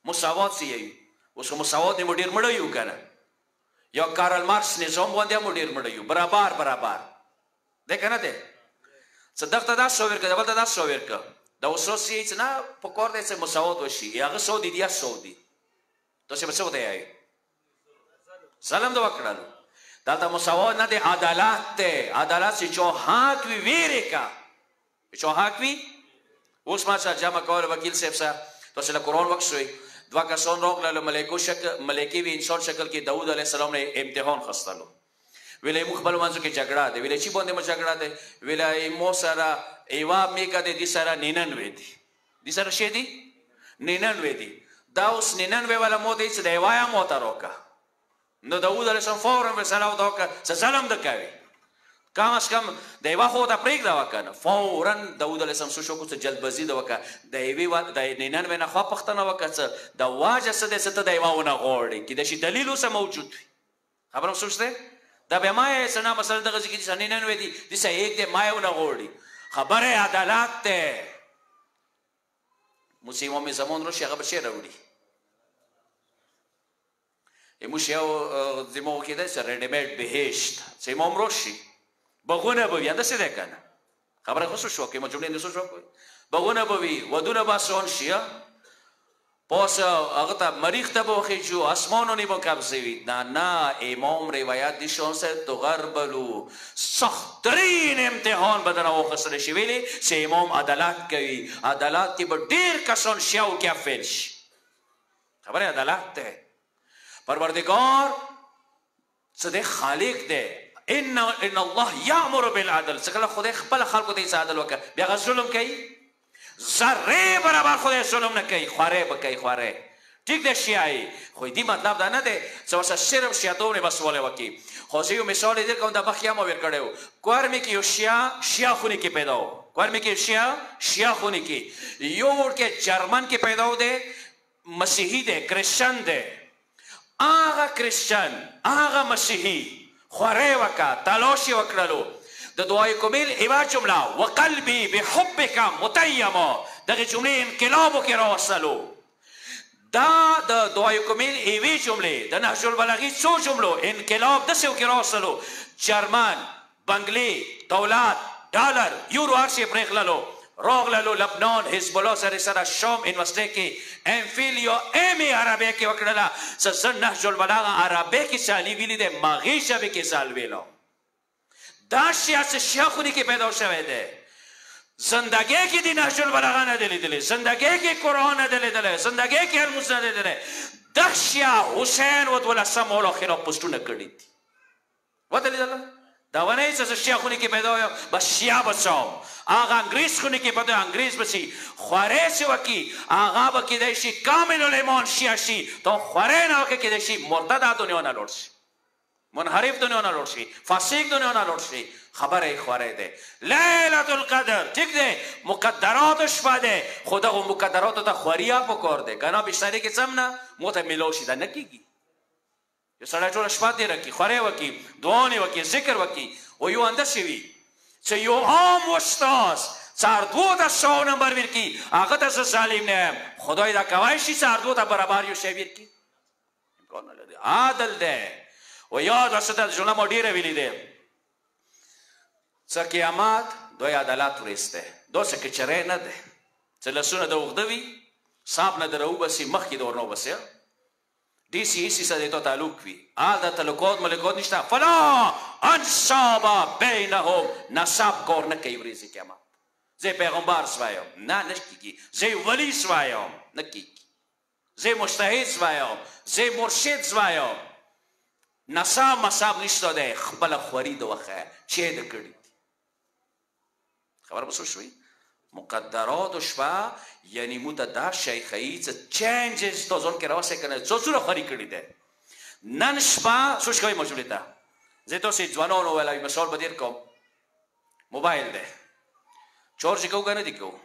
مساوات څه یایي اوس خو مساوات یې مو ډېر مړه یو که نه یا کارل مارکس نظام باندې هم ډېر مړه یو برابر دی که نه دی څه دغه ته دا 100 ورکړه بل ته دا 100 ورکړه دا اوس یې چې نه په کار دی چې مساوات وشي هغه 100 دي یا 100 دي تاسې به څه ورته یایئ ظلم د وکړلو دا ته مساوات نه دی عدالت دی عدالت چې چوحاک وي ویرې کا چوحاک وي اوس ما سره جمع کول وکیل صاحب سره تاسې له قرآن وکښوئ دوه کسان راغلل ملایکې وي انسان شکل کې داود علیه السلام نه امتحان خستلو ویلی موږ خپلو منځو کې جګړه دی ویلی چې باندې مو جګړه دی ویلی مو سره یوه میږه دی دې سره 99 دي دې سره شی دي 99 دي دا اوس 99 والا مو دی چې د یوه یې مو ته راکړه نو داود علیه السلام فورا فیصله ورته وکړه څه ظلم ده کوي کم از کم د یوه خو ته پرېږده وکړه نه فورا داود علیه السلام څه شو کړو څه جلدبازي ده وکړه د یوې د 99 نه خوا پوښتنه وکړه څه د واجه څه دی څه ته د یوه ونه غواړې کیدای شي دلیل اوسه موجود وي خبره م سوچ دی دا بیا ما یې څه نه مثلا دغه ځای کې چې 99 دي دسه یک دی ما یې ونه غواړي خبره عدالت دی موسی امام زمان راشي هغه به شی راوړي موږ یو زموږ کې دی چې ریډیمیډ بهشت چې امام راشي بغونه به وي همداسې دی که نه خبره خو څه شو کوي ما جملې نه څه شو کوي بغونه به وي ودونه به آسان شي پس هغه ته مریخ ته به وخیژو اسمانونې به قبضوي نه امام روایت دي شانسه تغربلو سختترین امتحان به درنه واخیستلی شي ویلې چې امام عدالت کوي عدالت کې به ډېر کسان شیاو کې فیل شي خبره عدالت دی پروردگار څه دی خالق دی ان الله یامر بالعدل څه کله خدای خپله خلکو ته عدل وکړه بیا هغه ظلم کوي ذرې برابر خدای ظلم نه کوي خوارۍ به کوي خوارۍ ټیک دی شیعه خو دې مطلب دا نه دی چې ورسره صرف شیعتوب بس ولی وکړي خو زه یو مثال یې درکوم د مخکې هم ور کړی و کور مې کې یو شیعه خونې کې پیدا و کورمی کې شیا خونی کې یو کې جرمن کې پیدا و دی مسیحي دی کرسچن دی هغه کرسچن هغه مسیحي خورې وکړه تلاشي وکړلو د دعای کمیل ایوا جمله وقلبي بحبك متیم دغه جملې انقلابو کې راوستلو دا د دعای کمیل ایوی جملې د نهج البلاغه څو جملو انقلاب داسې کې راوستلو جرمن بنگلي دولت ډالر یورو هر شی پرېښللو راغللو لبنان حزب الله سره شام یونیورسټۍ کې ام فیل یا ام عربی کې وکړله څه زه نهج البلاغه عربی کې سالي ویلي دی مغې ژبې کې سال ویلو دا شیعه څه شیخونی کې پیدا شوی دی زندگی کې دی نهج البلاغه نه دی لیدلی زندگی کې قرآن نه دی لیدلی زندگی کې الموس نه دی لیدلی دا شیعه حسین و دولسم مولا خلاف پوسټونه کړي دي وته لیدله دا ونه چې شیعه خونی کې پیدا وي بس شیعه بچاو هغه انګریز خونی کې پیدا انګریز بچي خورې چې وکي هغه به کېدای شي کامل الایمان شیعه شي تو خورې نه وکړي کېدای شي مرتد دنیا نه لوړ شي منحرف دنیا نه لوړ شي فاسق دنیا نه لوړ شي خبره خورې ده لیلة القدر ٹھیک ده مقدرات شپه ده خو دغه مقدراتو ته خوریا پکار ده کنه بشری کې سم نه موته ملو شي دا نه کیږي یو سړی ټوله شپه تېره کړي خورې وکړي دعاونې وکړي ذکر وکړي او یو انداسې وي چې یو عام استاذ څاردوو ته 100 نمبر ورکړي هغه ته زه ظالم نه یم خدای دا کولی شي څاردوو ته برابر یو شی ورکړي امکان نه لري عادل دی و یاد وسته جمله ما ډېره ویلې دی څه قیامت دوی عدالت ورسته داسې کچری نه دی چې لاسونه د اوږده وي صاحب نه در راوبسي مخکې د ورنه وبسي ډي سي ای سي سره د تعلق وي دا تعلقات ملکات نشته فلا انصاب بینهم نسب کار نه کوي ورځې قیامت زه پیغمبر سوایم نه نکیږي زه ولی سوایم نکیږي زه مجتهد سوایم زه مرشد سوایم نسب مصاب نشته دی خپله خوري د وخه چې د کړي خبر بسو شوی مقدرات شپه یعنی مو ته دا شی ښیي چې چینجز تو ځان کې راوستی که نه څو څومره خوري کړي دی نن شپه سوچ کوئ مجبورې ته زه تاسې ځوانانو ویلی مثال به ډېر کوم موبایل دی چارج کوو که نه دي کوو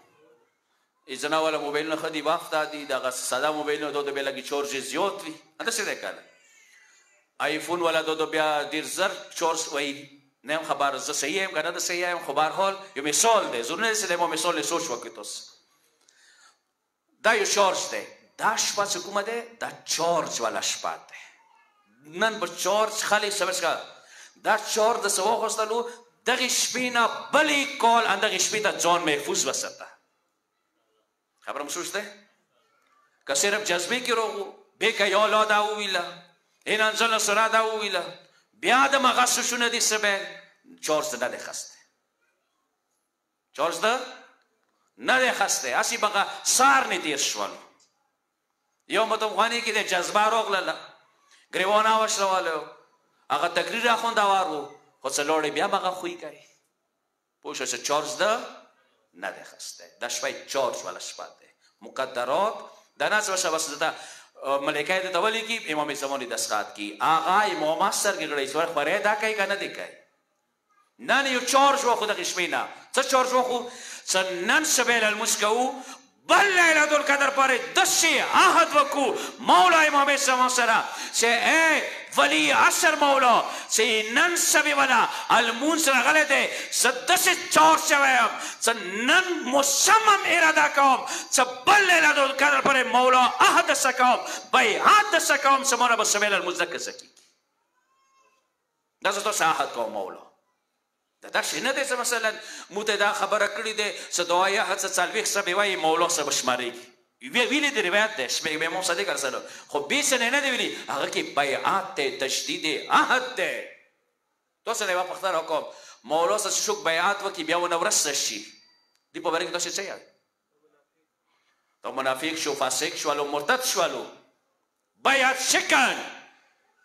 زنا والا موبایلونه ښه دي وخته دي دغه ساده موبایلونه دا د بیا لږې چارج زیات وي همداسې دی که نه آیفون والا دا بیا ډېر زر چارج وایي نه هم خبر زه صحیح یم که نه د صحیح یم خو به هر حال یو مثال دی ضروري نه چې دی ما مثال سوچ وکړئ تاسو دا یو چارج دی دا شپه چې کومه دی دا چارج والا شپه دی نن به چارج خلک سمجھ که دا چارج د څه واخیستلو دغې شپې نه بلې کال همدغې شپې ته ځان محفوظ وساته خبره مو سوچ دی که صرف جذبې کې روغ و بې که یا لا دا وویله این انزلنا سوره دا وویله بیا د مغه سوچونه دي څه به چارج نه دی خسته چارج ده نه دی خسته هسې بغه سار نه تېر شولو یو متمخانې کې د جذبه راغلله ګریوانه وشلولو هغه تقریر اخوندوار و خو څه لاړې بیا بغه خوی کوي پوه شو چې چارج ده نه دی خسته دا شپه چارج والا شپه دی مقدرات دا نه څه وشه بس دته ملکه د تولی کی امام زمانی دستخط کی آقا امام ماستر کې غړي سور خبره دا کوي کنه دی کوي نن یو چارج واخو د شپې نه څه چارج واخو څه نن سبیل المسکو بل لیلۃ القدر پر دشي عهد وکو مولا امام زمان سره چې اے ولی عصر مولا چې نن سبی ولا المون سره غلط دی سدس چارج شویم چې نن مصمم اراده کوم چې بل لیلۃ القدر پر مولا عهد سکوم بیعت سکوم چې مولا به سبیل المزدک سکی دا زه تاسو عهد کوم مولا دا شي نه دی چې مثلا موږ ته دا خبره کړې دی چې دعایه هڅه څلوېښت سبې وایي مولا سه به شمارېږي ویلي د روایت دی شپږ امام صادق علیه السلام خو بې څه نه دی ویلي هغه کې بیعت دی تشدید عهد دی تاسو نه یوه پوښتنه وکړم مولا سه چې څوک بیعت وکړي بیا ونه ورسته شي دې په باره کې تاسو څه یاد تو منافق شو فاسق شولو مرتد شولو بیعت شکن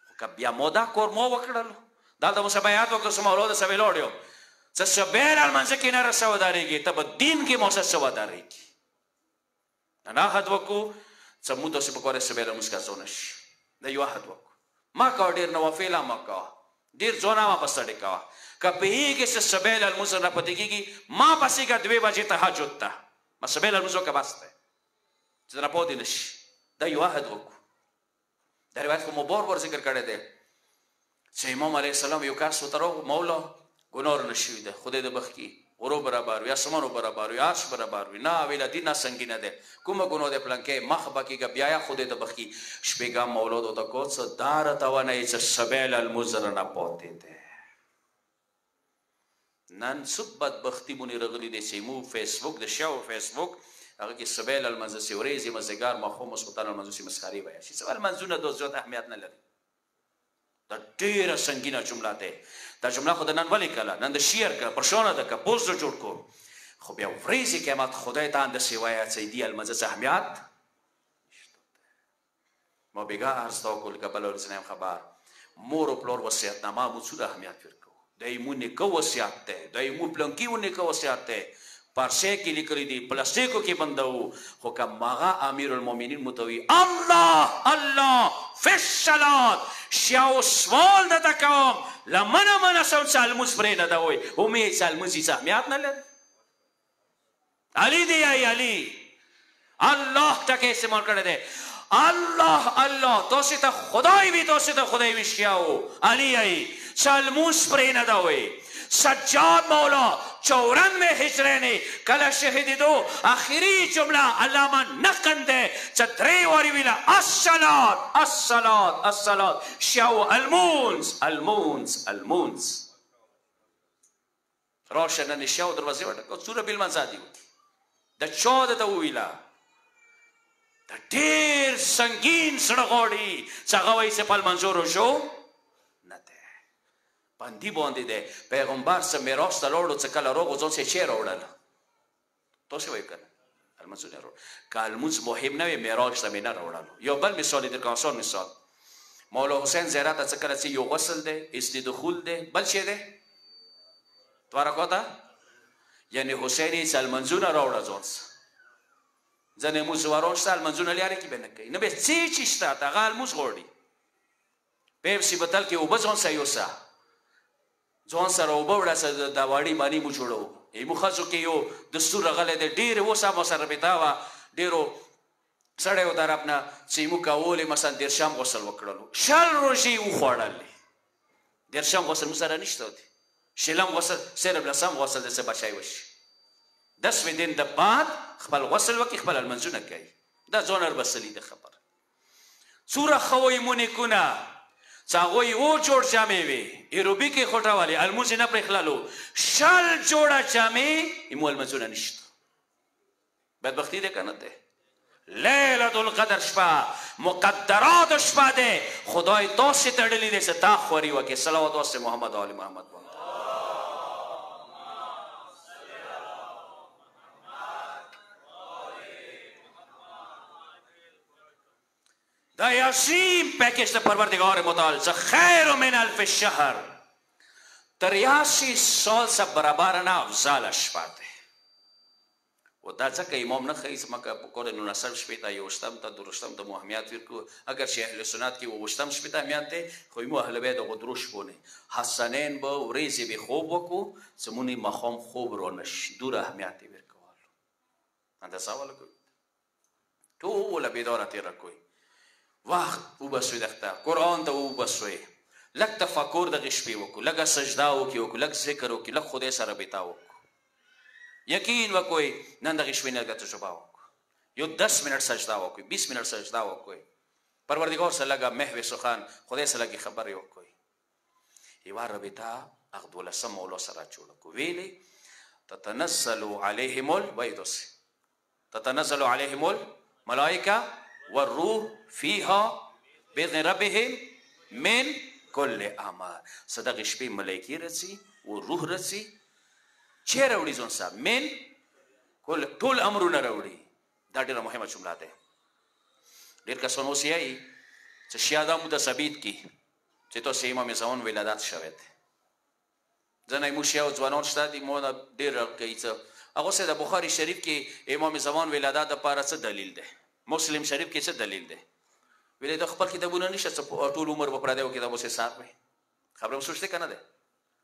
خو که بیا مو دا کور مو وکړلو دلته مو څه بیعت وکړو چې مولا د سبې لاړ څه سبیل المنځ کې نه رسه ودارېږي ته به دین کې مو څه ودارېږي نن عهد وکړو چې موږ تاسې په کور سبیل المنځ کې ځو نه شي دا یو عهد وکړو ما کوه ډېر نوافله مه کوه ډېر ځوانه ما پس ډې کوه که پوهېږې چې سبیل المونځ نه پاتې کېږي ما پسېږه 2 بجې تهجد ته ما سبیل المونځ وکړه بس دی چې نه پاتې نه شي دا یو عهد وکړو دا روایت خو مو بار ذکر کړی دی چې امام علیه السلام یو کس ورته راغو مولا ګناه نه شوي دی خدای دې بخ کړي غرو برابر وي اسمانو برابر وي عرش برابر وي نه ویله دین نه سنګینه دی کومه ګناه دی پلنکې مخ به کېږه بیا یې خدای ته بخ کړي شپېږم مولود ورته کو څه دا راته وانهیې چې سبیل المونځ رانه پاتې دی نن څه بدبختي مونې راغلي دی چې موږ فیسبوک د شاو فیسبوک هغه کې سبیل المنځ سي ورځې مازدیګر ماښام ماسخوتن المنځ سي مسخرې وایي شي څه المنځونه د زیات اهمیت نه لري دا ډېره سنګینه جمله دی دا جمله خو د نن ولیکله نن د شعر که پرشانه ده که پوسټر جوړ کړو خو بیا ورځې قیامت خدای ته انداسې وایه چې دې المنځ څه اهمیت ما بېګا عرض ته وکړو لکه بل ورځ خبر مور و پلار وصیتنامه مو څومره اهمیت ورکوو د مو نیکه وصیت دی د مو پلنکي و نیکه وصیت دی پارسه کې لیکلي دي پلاستیکو کې بندوو خو که مغه امیر المؤمنین متوي الله الله فی الصلات شیاو سوال درته کوم له منه سم چې الموز پرې نه ده وایي امید چې الموز هېڅ اهمیت نه لري علي دی یایي علي الله ټکی استعمال کړی دی الله الله تاسې ته خدای وي تاسې ته خدای وي شیاو علي یایي چې الموز پرې نه ده وایي سجاد مولا 94 هجرینی کله شهیدیدو آخری جمله علامه نقل ده چې 3 وارې ویله الصلات الصلات الصلات شیاو المونځ المونځ المونځ راشه نن شیاو دروازې وټکه سوره بالمنځادي وکړي د چا درته وویله د ډېر سنګین زړه غواړي چې هغه وایي چې په لمانځو روژو باندې باندې دی پیغمبر څه میراث ته لاړو څه کله روغ و ځان څه چی راوړل تاسې وایو که نه المنځونه یې راوړل که المونځ مهم نه وي میراث ته مې نه راوړلو یو بل مثال یې درکړم آسان مثال مولا حسین زیارت ته څه کله چې یو غسل دی اسم دخول دی بل شی دی 2 رکعاته یعنې حسین یې چې المنځونه راوړه ځان څه ځینې موزواران شته المنځونه لرې کې به نه کوي نه به څه چې شته هغه المونځ غواړي پیپسي بوتل کې اوبه ځان سه یوسه ځوان سره اوبه وړه څه د واړې ماني مو جوړوو مو ښځو کې یو دستور راغلی دی ډېرې اوس هم ورسره بېتا وه ډېرو سړیو طرف نه چې موږ کولې مثلا 10 غسل وکړلو 10 روژې وخوړلې 10 غسل موږ سره نشته دی 10 غسل صرف 10 غسل د څه بچی وشي 10 دین د بعد خپل غسل وکړي خپل المنځونه کوي دا ځوان اربسلي ده خبر څومره ښه وایي مو نیکونه چې هغوی و جوړ جامې وې ایروبیک یې خوټولې المونځ یې نه پرېښللو 10 جوړه جامې یمو المنځونه نشته بدبختي دی که نه دی لیلة القدر شپه مقدرات شپه دی خدای داسې تړلی دی چې تا خوري وکړې صلوات واسطه محمد آل محمد دا یاسین پیکج د پروردگار متعال څه خیر من الف شهر 83 سال څخه برابر نه افضل شپه دی و دا ځکه امام نه ښایي زموږ په قرن 19 شپېته یوویشتم ته درویشتم ته مو اهمیت ورکړو اگر چې اهل سنت کې اوویشتم شپېته اهمیت دی خو مو اهل بیت دغه درو شپو نه حسنین به ورځې به خوب وکړو چې مونږ ماښام خوب رانه شي دوره اهمیت یې ورکولو اندازه ولګوئ ټوله بیداره تېره کوئ وخت وبسوئ دغته قرآن ته وبسوئ لږ تفکر دغې شپې وکړو لږه سجده وکړو لږ ذکر وکړو لږ خدای سره بیتا وکړو یقین وکوئ نن دغې شپې نه لږه تجربه وکړو یو 10 منټ سجده وکړئ 20 منټ سجده وکړئ پروردګار سره لږه محو سخن خدای سره لږې خبرې وکړئ یوه رابطه هغه 12 مولا سره جوړه کړو ویلې تتنزل علیهم وایي داسې تتنزل علیهم الملائکه والروح فيها باذن ربهم من كل امر صدق شپې ملائکې راځي او روح راځي چې راوړي ځان سره من کل ټول امرونه راوړي دا ډېره مهمه جمله ده ډېر کسان اوس یایي چې شیعه مو د ثابت کړي چې تاسو امام زمان ولادت شوی دی ځینې مو شیعه ځوانان شته دي مو ډېر کوي چې هغه څه د بخاري شریف کې امام زمان ولادت دپاره څه دلیل دی مسلم شریف کې څه دلیل دی ویلې د خپل کتابونه نشته چې ټول عمر به پردیو کتابو سره سار وي خبره مو سوچته کنه ده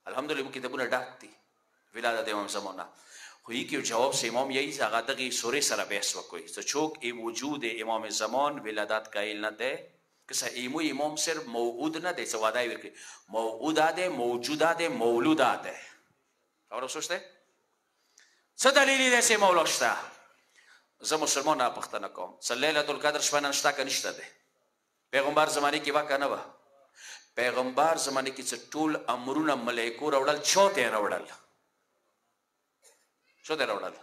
الحمدلله مو کتابونه ډاک دي ولادت امام زمان نه خو یکی جواب سے امام یہی هغه دغه سورې سره بحث وکوي چې څوک ای وجود امام زمان ولادت قائل نه ده کسا ایمو امام صرف موعود نه ده څه وعده ورکړي موعود ده موجود ده مولود ده خبره سوچته څه دلیل دی چې مولا شته زه مسلمان نه پښتنه کوم څه لیلۃ القدر شپه نن شته که نشته ده پیغمبر زمانه کې واقع نه وه پیغمبر زمانه کې چې ټول امرونه ملایکو راوړل چوته راوړل چوته راوړل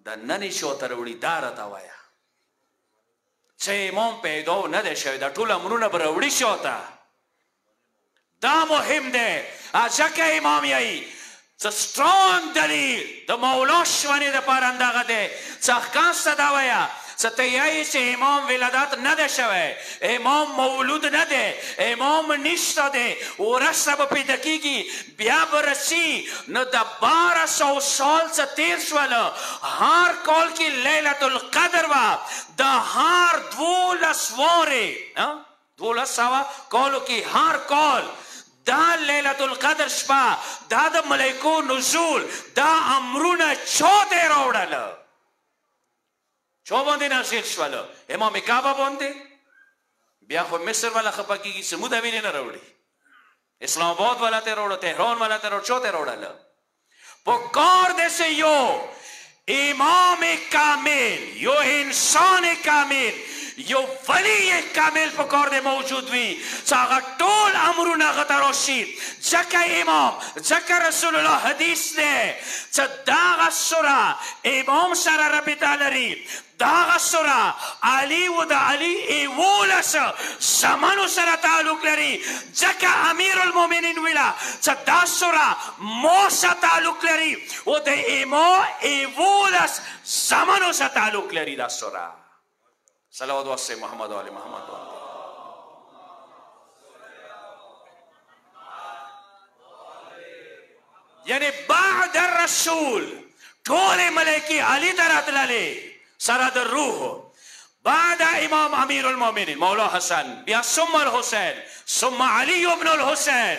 د نننې چوته راوړي دا راته وایه چې امام پیدا نه دی شوی دا ټول امرونه به راوړي چوته دا مهم دی ځکه امام یایي څه سترونګ دلیل د مولا شونې دپاره همدغه دی څه ښکاس ته دا وایه څه ته یایي چې امام ولادت نه دی شوی امام مولود نه دی امام نشته دی وروسته به پیدا کېږي بیا به رسي نو د 1200 سال څه تېر شول هر کال کې لیلة القدر وه د هر 12 وارې 1200 کالو کې هر کال دا لیلة القدر شپه دا د ملائکو نزول دا امرونه چا دی راوړله چا باندې نازل شول امام کعبه باندې بیا خو مصر والا خفه کېږي چې موږ ویلې نه راوړي اسلام آباد والا ته راوړه تهران والا ته راوړه چا ته راوړله په کار دی چې یو امام کامل یو انسان کامل یو ولی کامل په کار دی موجود وي چې هغه ټول امرونه هغه ته راشي ځکه امام ځکه رسول الله حدیث دی چې دغه سوره امام سره رابطه لري دغه سوره علي و د علي 11 زمانو سره تعلق لري ځکه امیر المؤمنین ویله چې دا سوره مو سره تعلق لري و د امام 11 زمانو سره تعلق لري دا سوره صلوات واسه محمد و آل محمد یعنی بعد الرسول ټول ملائکی علی ته راتللې سره د روح بعد امام امیر المؤمنین مولا حسن بیا ثم الحسین ثم علی ابن الحسین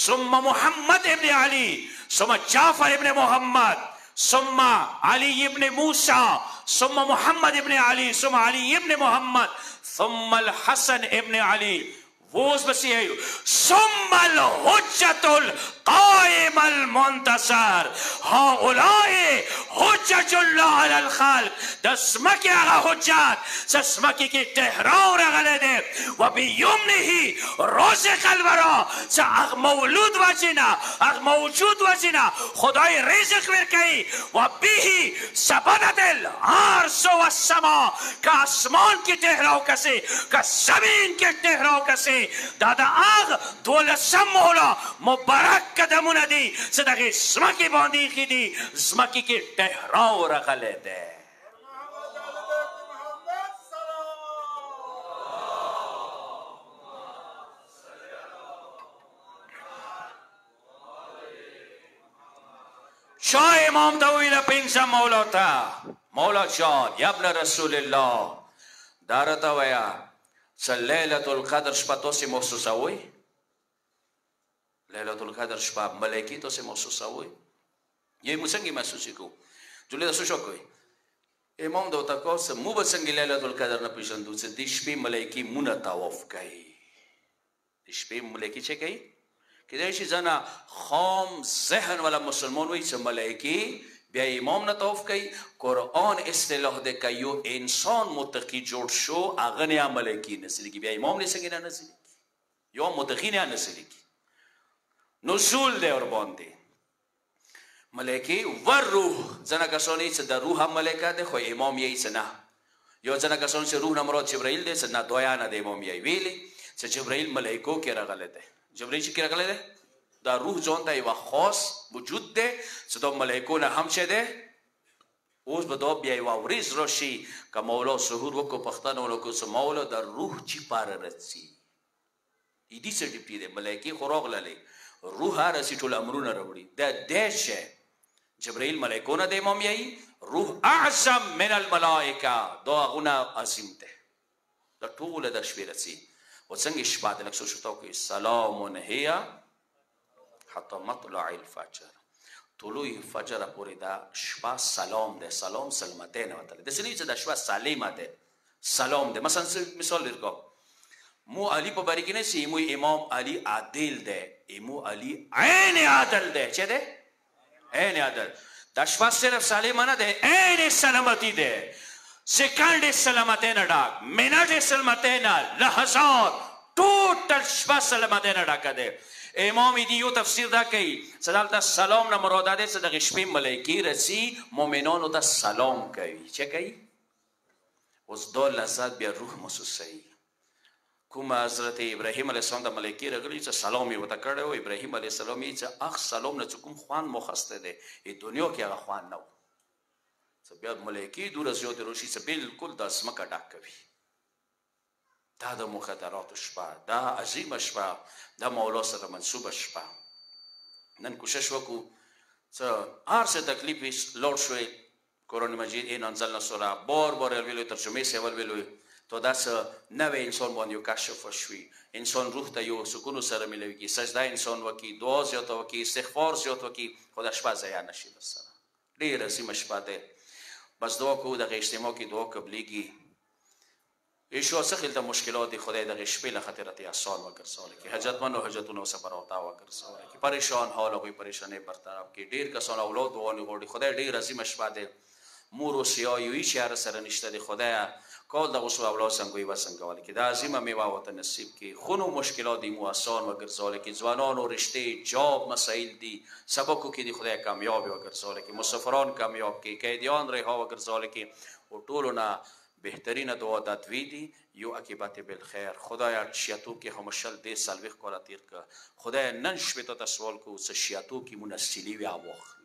ثم محمد ابن علی ثم جعفر ابن محمد ثم علي ابن موسى ثم محمد ابن علي ثم علي ابن محمد ثم الحسن ابن علي ووز بسیح ثم الحجة القائم المنتصر هؤلاء حجج الله على الخلق د ځمکې هغه حجت چې ځمکې کې ټهراو راغلی دی و بیمنه رزق الورا چې هغه مولود وجنه هغه موجود وجنه خدای رزق ورکوي و به ثبتت الارض والسما که آسمان کې ټهراو کسي که زمین کې ټهراو کسي دا د هغه 12 مولا مبارک قدمونه دي چې دغې ځمکې باندې ایښي دي ځمکې کې ټهراو راغلی دی چا امام ته وویله پنځه مولا ته مولا جان یا ابن رسول الله دا راته وایه چې لیلة القدر شپه تاسې محسوسوئ لیلة القدر شپه ملایکي تاسې محسوسوئ یې موږ څنګه محسوسې کوو جلې د څه شو کوئ امام دا ورته کوه چې موږ به څنګه لیلة القدر نه پېژندو چې دې شپې ملایکي مونه طواف کوي دې شپې ملایکي څه کوي کېدای شي ځنه خام ذهن والا مسلمان وایي چې ملایکي بیا امام نه طواف کوي قرآن اصطلاح ده که یو انسان متقی جوړ شو هغه نه ملایکي نسلیږي بیا امام نه څنګه نه نسلیږي یو متقی نه نسلیږي نزول دی ورباندې ملایکي ور روح ځنه کسان یې چې د روح هم ملایکه ده خو امام یې چې نه یو ځنه کسان چې روح نه مراد جبرائیل دی چې نه دویا نه د امام یې ویلي چې جبرائیل ملایکو کې راغلی دی جبرائیل چې کې راغلی دی دا روح ځان ته یوه خاص وجود دی چې دا ملایکو نه هم څه دی اوس به دا بیا یوه ورځ راشي که مولا ظهور وکړو پښتانه ولکړو چې مولا د روح چې پاره رسي ایدي څه ډیپټي دی ملایکې خو راغللی روح هر رسي ټول امرونه راوړي دا دی شی جبرائیل ملایکو نه د امام یایي روح اعظم من الملائکه دا هغونه عظیم دی دا ټوله د شپې رسي او څنګه شپه د لږ سوچ وتاو کوي سلام هي حتی مطلع الفجر طلوع فجر پورې دا شپه سلام ده سلام سلمتین وتل د سنې چې دا شپه سالمه ده سلام ده مثلا مثال درکو مو علی په باره کې نه سي مو امام علی عادل ده امو علی عین عادل ده چه ده عین عادل دا شپه صرف سالمه نه ده عین سلامتی ده سکند سلامتی نه ډاک منټ سلامتی نه لحظات ټوټل شپه سلامتی نه ډاکه ده امام دی یو تفسیر دا کوي صدالته سلام نه مراد ده چې د شپې ملایکی رسی مؤمنانو ته سلام کوي چه کوي اوس دو لذات بیا روح محسوسوي کوم حضرت ابراهیم علیه السلام د ملایکی راغلي چې سلام یې ورته کړی و ابراهیم علیه السلام یې چې اخ سلام نه چې کوم خوان مخسته دی دنیا کې هغه خوان نه و چې بیا ملایکی دوره زیاتې راشي چې بالکل د ځمکه ډک کوي دا د مخدراتو شپه دا عظیمه شپه دا مولا سره منصوبه شپه نن کوشش وکړو چې هر څه تکلیف لوړ شوی قرآن مجید این انزلنا سوره بار بار ولوي ترجمه یې ولوي تو دا څه نوی انسان باندې یو کشف وشوي انسان روح ته یو سکون سره ملوي کي سجده انسان وکي دعا زیاته وکي استغفار زیات وکي خو دا شپه ضایع نشي درسره ډېره عظیمه شپه ده بس دعا کوو دغه اجتماع کې دعا قبلېږي ایشو څه خلته مشکلات دي خدای دغه شپې له خاطر ته آسان وګرځولی کړي حاجتمند او حاجتونه صبر او تا وګرځولی کړي پریشان حال هغوی پریشانۍ برطرف کړي ډېر کسان اولاد دعا غواړي خدای ډېر عظیمه شپه ده مور و سیا یو هیچ هر سره نشته دی خدای کال دغه سو اولاد څنګه وي وسنګول کې دا عظیمه میوه وته نصیب کې خونو مشکلات دی مو آسان وګرځول کې ځوانانو رشته جاب مسائل دي سبقو کې دی خدای کامیاب وګرځول کې مسافران کامیاب کې قیدیان رها وګرځول کې او ټولو نه بهترین دعا د دوی دی یو عاقبت بالخیر خدایا شیاتو کې هم شل دې سالوخ کولا تیر کا خدای نن شپه ته سوال کو څه شیاتو کې منسلی وی اوخله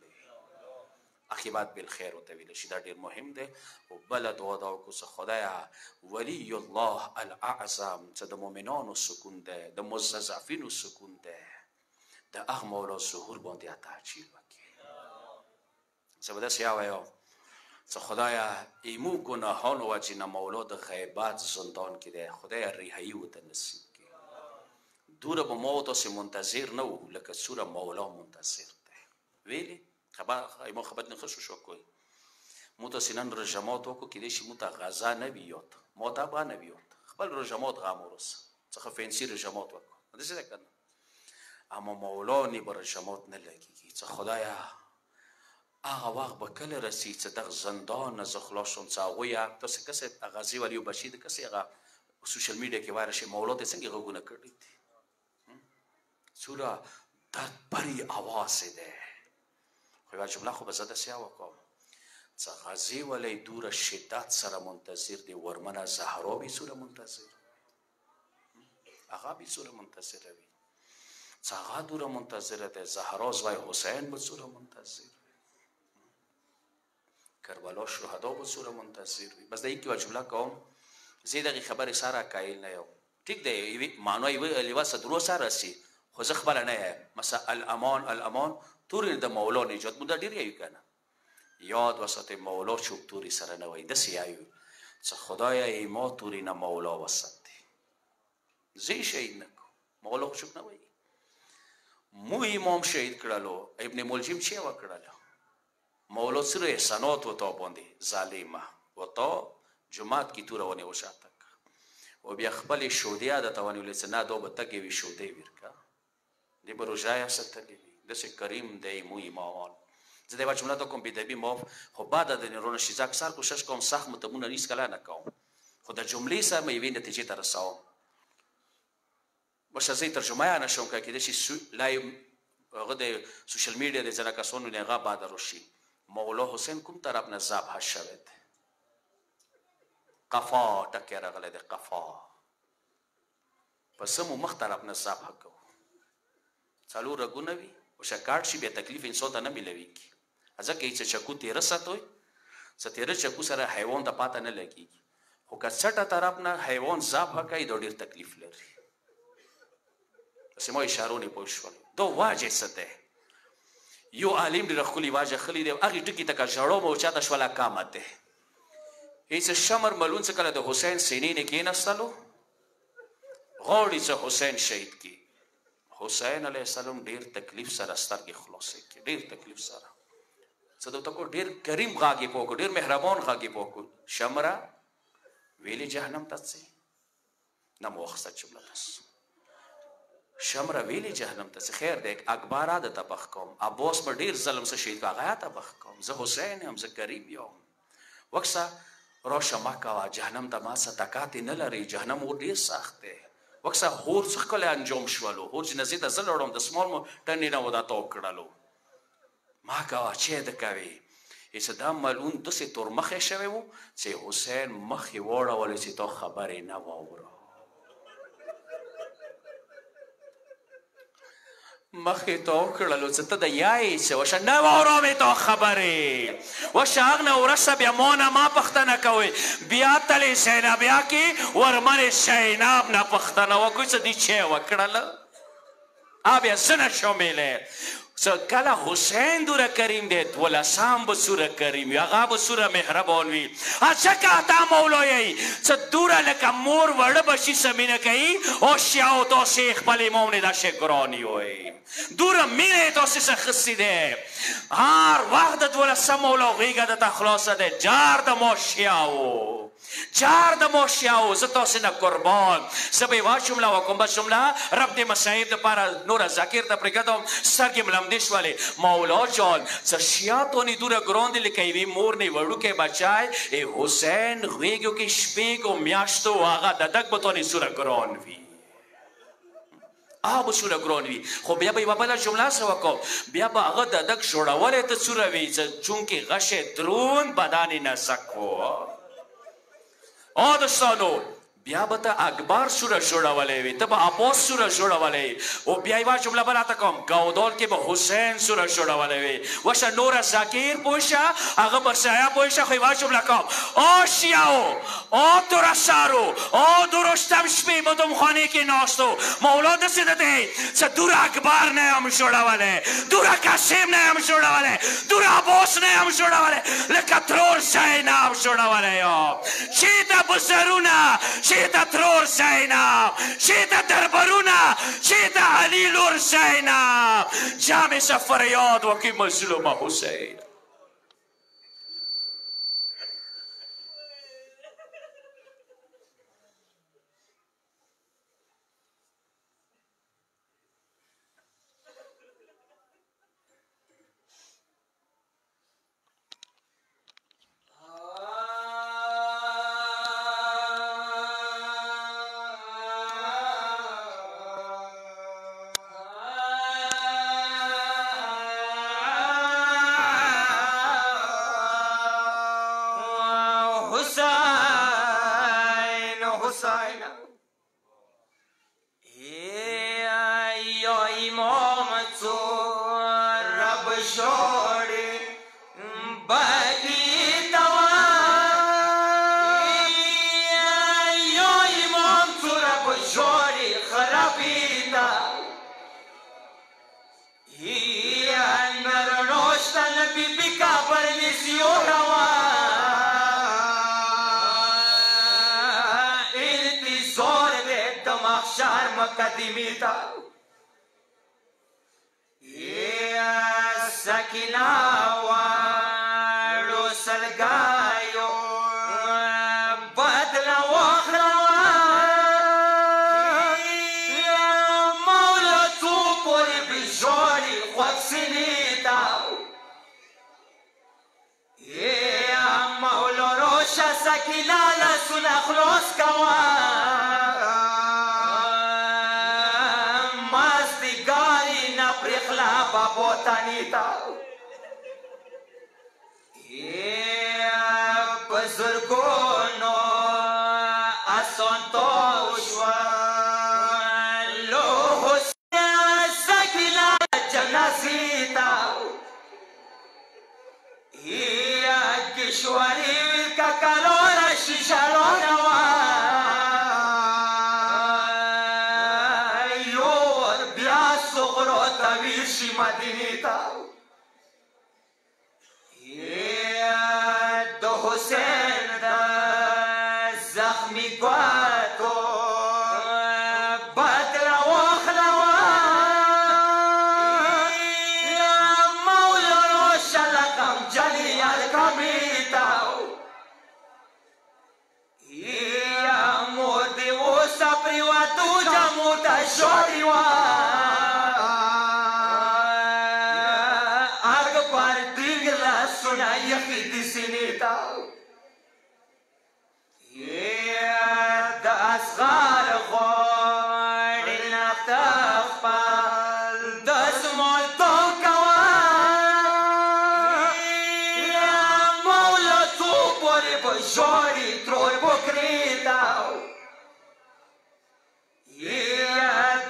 عاقبت بالخیر او تویل شي دا ډیر مهم دی او بل دعا دا کو څه خدایا ولی الله الاعظم چې د مؤمنانو سکون ده د مستضعفینو سکون ده د هغه مولا ظهور باندې عطا چی وکي زبده سیا وایو څه خدایا ایمو گناهان و چې نه مولا د غیبت زندان کې ده خدایا ریحایی وته نصیب کړي دوره به ما تاسو منتظر نه وو لکه سوره مولا منتظر ده ویلي ایمو خبرت نه خوشو شو کوی مو تاسو نن رجمات وکړو کې دې شي مو ته غزا نه بیوت مو ته با نه بیوت خپل رجمات غامورس څخه فینسي رجمات وکړو دې څه کنه اما مولا نه بر رجمات نه لګيږي څه خدایا هغه وخت به کله رسي چې دغه زندان نه زه خلاص شم چې هغوی تاسې کسې غازي ولیو بشیر کسې هغه سوشل میډیا کې وایره شي مولا ته څنګه غږونه کړي دي څومره دردبري اواز دی خو یوه جمله خو به زه داسې وکړم چې غازي ولی دوره شدت سره منتظر دی ورمنه زهرا بې څومره منتظر هغه بې څومره منتظره وي چې هغه دوره منتظره دی زهرا زوی حسین به څومره منتظر کربلا شهدا به څومره منتظر وي بس د یوه جمله کوم زه دغې خبرې سره قایل نه یم ټیک دی معنا یوه څه درو سره رسي خو زه خپله نه یم مثلا الامان الامان تورې د مولا نجات مو دا ډېر یایو که نه یاد وساتئ مولا چوب تورې سره نه وایي داسې یایو چې خدایه ما تورې نه مولا وساتې زه یې شهید نه کړو مولا خو چوب نه وایي مو امام شهید کړلو ابن ملجم چې یې وکړله مولا سره احسانات و تا باندې ظالمه و تا جماعت کی توره ونی وشاتک و بیا خپل شودیا د توانی ولې نه دو به تکي وی شودې ورکا دی بروجایا ستلی د سه کریم دی مو ایمان زه د واچ ملاتو کوم بيدبي مو خو بعد د نورونه شي ځکه سر کوشش کوم سخت متمونه ریس کلا نه کوم خو د جملې سره مې وینې نتیجې ته رساوم باشه زه ترجمه نه شوم کې د شي لایو هغه د سوشل میډیا د ځنه کسونو نه غا بعد روشي مولا حسین کوم طرف نه ذبح شوی دی قفا ټکی راغلی دی قفا پس مو مخ طرف نه ذبح کوو څلور رګونه وي او شکاټ شي بیا تکلیف انسان ته نه میلویږي ځکه چې چکو تیره ساتوي څه تیره چکو سره حیوان ته پاته نه لګېږي خو که څټه طرف نه حیوان ذبح کوي دا ډېر تکلیف لري داسې ما اشارو نه پوه شول دا واجې څه دی یو عالم ډېره ښکلې واجه خلي دی هغې ټکي ته که ژړو به چاته شوله قامت دی هېڅ شمر ملون څه کله د حسین سینې نه کېناستلو غواړي چې حسین شهید کی. حسین علیه السلام ډیر تکلیف سره سترګې خلاصې کړې، ډیر تکلیف سره. څه درته کو ډیر کریم غاګې پوکو، ډیر مهربان غاګې پوکو. شمره ویلې جهنم ته ځي نه مؤاخذه جمله تاسو شمره ویلې جهنم ته ځي. خیر دی اکبر د تبخ کوم عباس په ډیر ظلم سره شهید هغه تبخ کوم. زه حسین هم زه کریم یم. وکسه راشه ما کوه جهنم ته ما څه طاقت نه لري. جهنم اور ډیر سخت دی. وکسه هور څه ښکلی انجام شولو. هور چې نزي ته زه لړم د سمال مو ټنې نه ودا توپ کړلو. ما کوه چې د کوي چې دا ملعون داسې تورمخی شوی و چې حسین مخ یې واړولی چې تا خبرې نه واوره. مخ یې تا وکړلو چې ته د یایې چې وشه نه واورم یې تا خبرې. وشه هغ نه ورسته بیا ما نه ما پوښتنه کوئ. بیا تلې سینابیا کې ورمنې سیناب نه پوښتنه وکړئ چې دې چې وکړله. بیا زه نه شومیلی. کله حسین دوره کریم دی 12 به سوره کریم وي، هغه به سوره مهربان وي. ځکه تا مولایي څه دوره لکه مور وړه بچي څه مینه کوي او شیاو تاسې خپل امام نه داسې ګراني وایي. دوره مینه یې تاسې څه اخیستې دی. هر وخت د 12 مولا غېږه درته خلاصه دی. جار د ما شیاو جار د ما شیاو. زه تاسې نه قربان. زه به یوه جمله وکړم بس جمله رب د مصاحب دپاره نوره ذکر ته پرېږدم. سترګې مې لمدې شولې. مولا جان څه شیا تونې دوره ګران دی لکه یوې مور نه وړوکی بچی حسین غېږو کې شپېږو میاشتو هغه ددک به تونې سوره ګران وي. به سوره ګران وي. خو بیا به یوه بله جمله څه وکړم. بیا به هغه ددک جوړولی ته سوره وي چونکې غشې درون بدن یې نسک و. دوستانو بیا به ته اکبر سوره جوړولی وي، ته به عباس سوره جوړولی. او بیا یوه جمله به راته کوم ګودال کې به حسین سوره جوړولی وي. وشه نوره ذکیر پوه شه هغه به سایه پوه شه. خو یوه جمله کوم شیعو ترسارو درشتم شپې به دمخانې کې ناستو. مولا داسې ده دی څه دوره اکبر نه یم جوړولی، دوره قاسم نه یم جوړولی، دوره عباس نه یم جوړولی، لکه ترور زینب جوړولی یم. چېرته بزرونه چېرته ترور زینب، چېرته دربرونه، چېرته علي لور زینب. جمع څه فریاد وکړي مظلومه حسین. لاسونه یخې دي سینې ته د اصغر غواړي نفته خپل د سمالتوب کوه مولا څو پورې به ژاړي ترور بکرې ته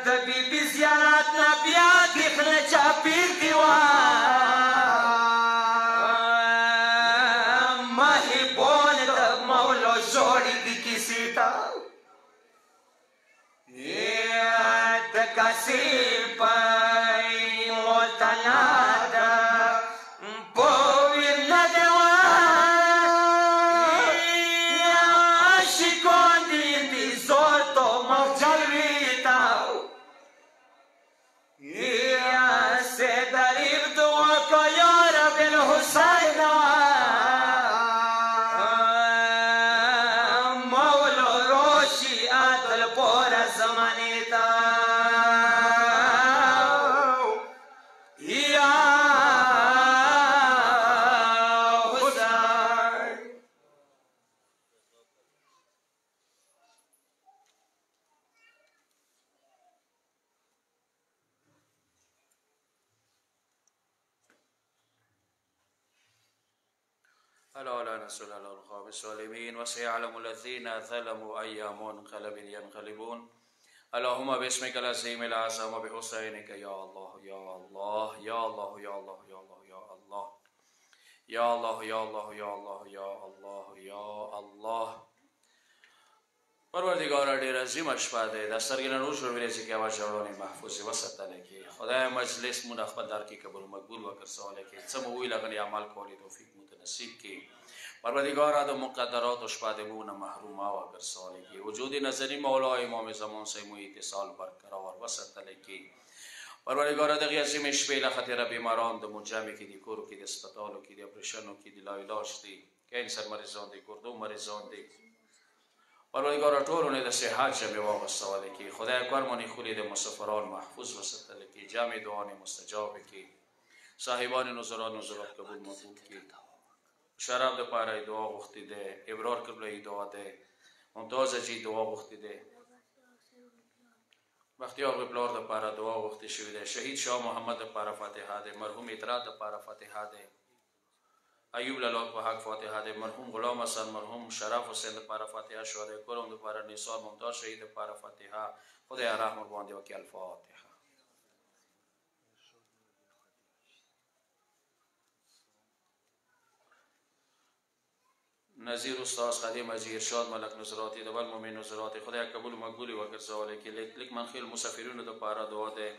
د بیبي زیارت نه بیا دیخنه چاپیر دي وه د کاسې پای مولتنا ده بویر نه دی عاشقان دي انتظار تو مغجلوي ته سے دریب دعا کا یا رب الحسین الظالمين وسيعلم الذين ظلموا أي منقلب ينقلبون اللهم باسمك العظيم الأعظم وبحسينك يا الله يا الله يا الله يا الله يا الله يا الله يا الله يا الله يا الله يا الله پروردگار ډېر عظیمه شپه دی د سترګې نه نور شور ورېځې کې اواز ژړونې محفوظې وساتلی کې خدای مجلس مونږ خپل در کې قبول مقبول وګرځولی کې څه مو ویل هغه عمل کولې توفیق مو ته نصیب کې پروردگارا د مقدرات و شپه د مون محرومه وګرځولی کې وجود نظري مولا امام زمان سه مو اتصال برقرار وساتلی کې پروردگارا د عظیم شپې له خاطر بیماران د مجمع کې د کورو کې د هسپتالو کې د اپریشنو کې د لاعلاج دي کینسر مریضان دي ګردو مریضان دي پروردگارا ټولونه د صحت جمع واغوستولی کې خدای اکبر مونې خولې د مسافران محفوظ وساتلی کې جمع دعانې مستجاب کې صاحبان نظرات قبول مقبول کې شراب د پاره دعا غوښتې ده ابرار قبله دعا ده ممتاز جی دعا غوښتې ده بختیار پلار د پاره دعا غوښتې شوې ده شهید شاه محمد د پاره فاتحه ده مرحوم اطراء د پاره فاتحه ده ایوب لالا په حق فاتحه ده مرحوم غلام حسن مرحوم شرف حسین د پاره فاتحه شوه کورم د پاره نثار ممتاز شهید د پاره فاتحه خدای رحم باندې وکي الفاتحه نظیر استاد خدیم حاجی ارشاد ملک نظراتی دبل مومن نظراتی خدای قبول مقبول وګرځولی کې لیک منخیل مسافرینو د پاره دعا ده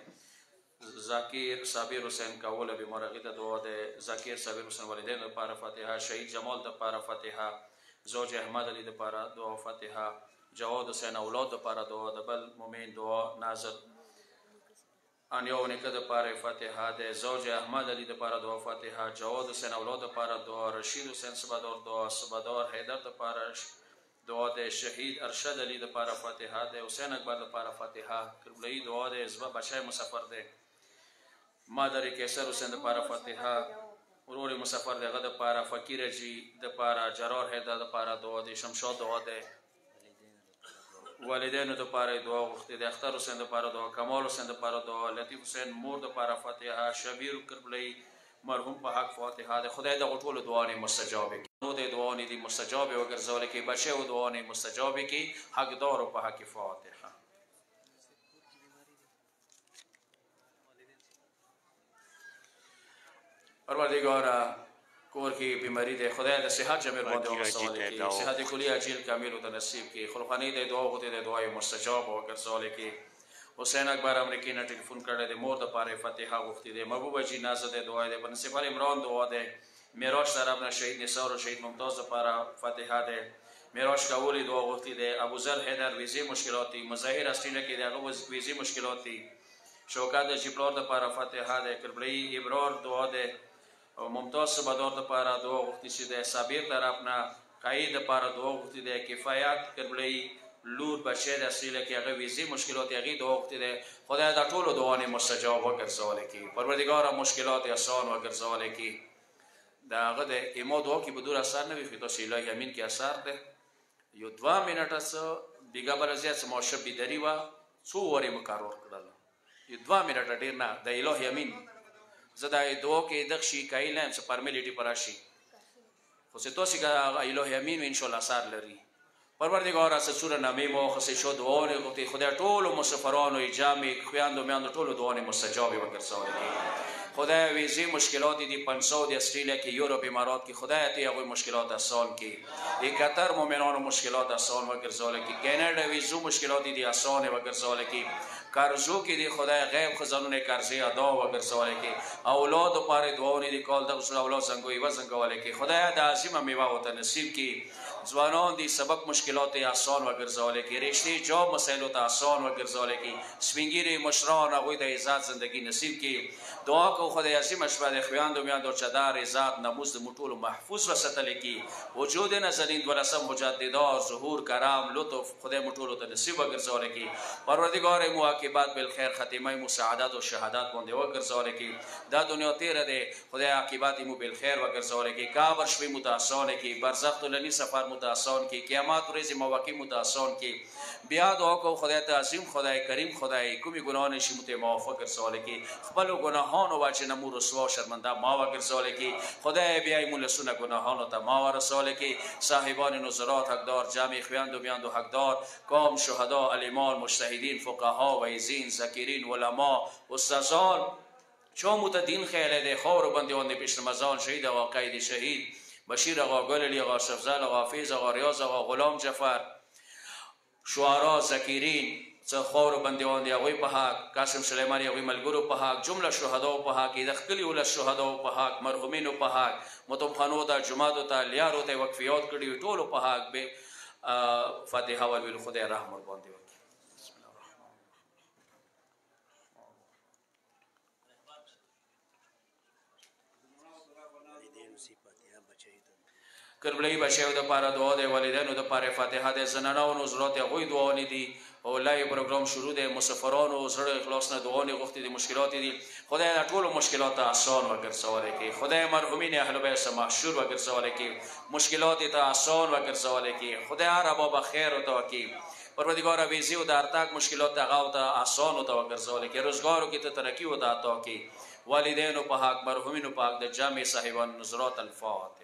ذاکر صابر حسین کاوله بیمارغی د دعا ده ذاکر صابر حسین والدین د پاره فاتحه شهید جمال د پاره فاتحه زوج احمد علی د پاره دعا فاتحه جواد حسین اولاد د پاره دعا دبل مومن دعا ناظر انیو نکه د پاره فاتحه ده زوج احمد علی د پاره دعا فاتحه جواد حسین اولاد د پاره دعا رشید حسین سبادار دعا سبادار حیدر د پاره دعا ده شهید ارشد علی د پاره فاتحه ده حسین اکبر د پاره فاتحه کربلئی دعا ده ازبا بچای مسافر ده مادر کیسر حسین د پاره فاتحه ورور مسافر دغه د پاره فقیر جی د پاره جرار حیدر د پاره دعا ده شمشاد دعا ده والدینو د پاره دعا غوښتې ده اختر حسین د پاره دعا کمال حسین د پاره دعا لطیف حسین مور د پاره فاتحه شبیر کربلئی مرحوم په حق فاتحه ده خدای دغه ټولو دعاوې مستجابې کړي نو د دعاوې دي مستجابې وګرځولې کې بچو دعاوې مستجابې کې حقدارو په حق فاتحه پروردگارا کور کی بیماری ده خدای د صحت جمع باندې وسوالې کې صحت کلی عاجل کامل او نصیب کې خلقانی د دعا غوته د دعای مستجاب او ګرځولې کې حسین اکبر امریکای نه ټلیفون کړی د مور د پاره فاتحه غوښتې ده محبوبه جی نازه د دعای د بنصیب عمران دعا ده میراث طرف نه شهید نثار او شهید ممتاز د پاره فاتحه ده میراث کاولی دعا غوښتې ده ابوذر حیدر ویزی مشکلاتی مظاهر استینه کې دغه ویزی مشکلاتی شوکت د جپلار د پاره فاتحه ده کربلئی ابرار دعا ده ممتاز سبادار د پاره دعا غوښتې شي د صابر طرف نه قید د پاره دعا غوښتې ده کفایت کربلئی لور بچی د اصیله کې هغه ویزی مشکلات هغه دعا غوښتې ده خدای دا ټولو دعاوې مستجاب وګرځولې کې پروردگار مشکلات آسان وګرځولې کې د هغه د ایمو دعا کې به دور اثر نه وي خو تاسو الهي امین کې اثر دی یو 2 منټه څه بیګا بل زیات څه مؤشب بيدري وا څو ورې مقرر کړل یو 2 منټه ډیر نه د الهي امین زدا دعا کې د شي کایلم څه فارمیلیټي پراشي خو څه تاسو کې الهي امین ان شاء الله اثر لري پروردگار از سور نمی ما خسی شد دوانه گفتی خدا طول و مسافران و جمعی خویند و میاند طول دوانه مستجابی و گرسالی خدا ویزی مشکلاتی دی 500 دی استرالیا کی یورپ امارات کی خدا تی اگوی مشکلات آسان کی ای قطر مومنان و مشکلات آسان و گرسالی کی کانادا ویزو مشکلاتی دی آسان و گرسالی کی قرضو کی دی خدای غیب خزانون قرضی ادا و گرسالی کی اولاد و پار دوانی دی کال دغسل اولاد زنگوی و زنگوالی کی خدای دا عظیم میوه و نصیب کی زوانان دی سبق مشکلات آسان و گرزاله کی رشته جاب مسائلات آسان و گرزاله کی سپینگیر مشران اگوی دا عزت زندگی نصیب کی دعا کو خدای عظیم اشباد خویند و میاند و چدار عزت نموز مطول و محفوظ و ستل کی وجود نزلین ورسم مجددار ظهور کرم لطف خدای مطول و نصیب و گرزاله کی پروردگار مواکبات بالخیر ختمه مساعدت و شهادت بنده و گرزاله کی دا دنیا تیر ده خدای عاقبت مو بالخیر و گرزاله کی کابر شوی متاسانه کی برزخ لنی سفر متاسان کی قیامت ورځ مواقع متاسان کی بیا دعا کو خدای ته عظیم خدای کریم خدای کومي ګناهونه شي مت موافق رسول کی خپل ګناهونو واچ نه مو رسوا شرمنده ما و رسول کی خدای بیا مول سونه ګناهونو ته ما و رسول کی صاحبان نظرات حقدار جمع خویند و میاند و حقدار قوم شهدا الایمان مجتهدین فقها و عزین ذکرین علما استادان چون متدین خیال ده خور بندیان پیش رمضان شهید و قید شهید بشیر آقا گللی آقا شفزل آقا حافظ آقا ریاض آقا غلام جفر شعرا ذکرین خور بندیان دی آقای په حق قاسم سلیمانی آقای ملګرو په حق جمله شهدا په حق د خپل ول شهدا په حق مرحومینو په حق متوم خانو ته جمعه ته لیارو ته وقفیات کړي ټول په حق به فاتحه ول خدای رحمت باندې کربلای بچیو د پاره دعا د والدینو د پاره فاتحه د زنانو نظرات غوی دعا نه دي او لای پروګرام شروع د مسافرانو سره اخلاص نه دعا نه غوښتي د مشکلات دي خدای د ټولو مشکلات آسان وګرځول کی خدای مرحومین اهل بیت سره محشور وګرځول کی مشکلات ته آسان وګرځول کی خدای رب با خیر او تو کی پروردگار ویزی او در تک مشکلات هغه ته آسان او تو وګرځول کی روزګارو کی ته ترقی او عطا کی والدینو په حق مرحومینو په حق د جامع صاحبان نظرات الفاتحه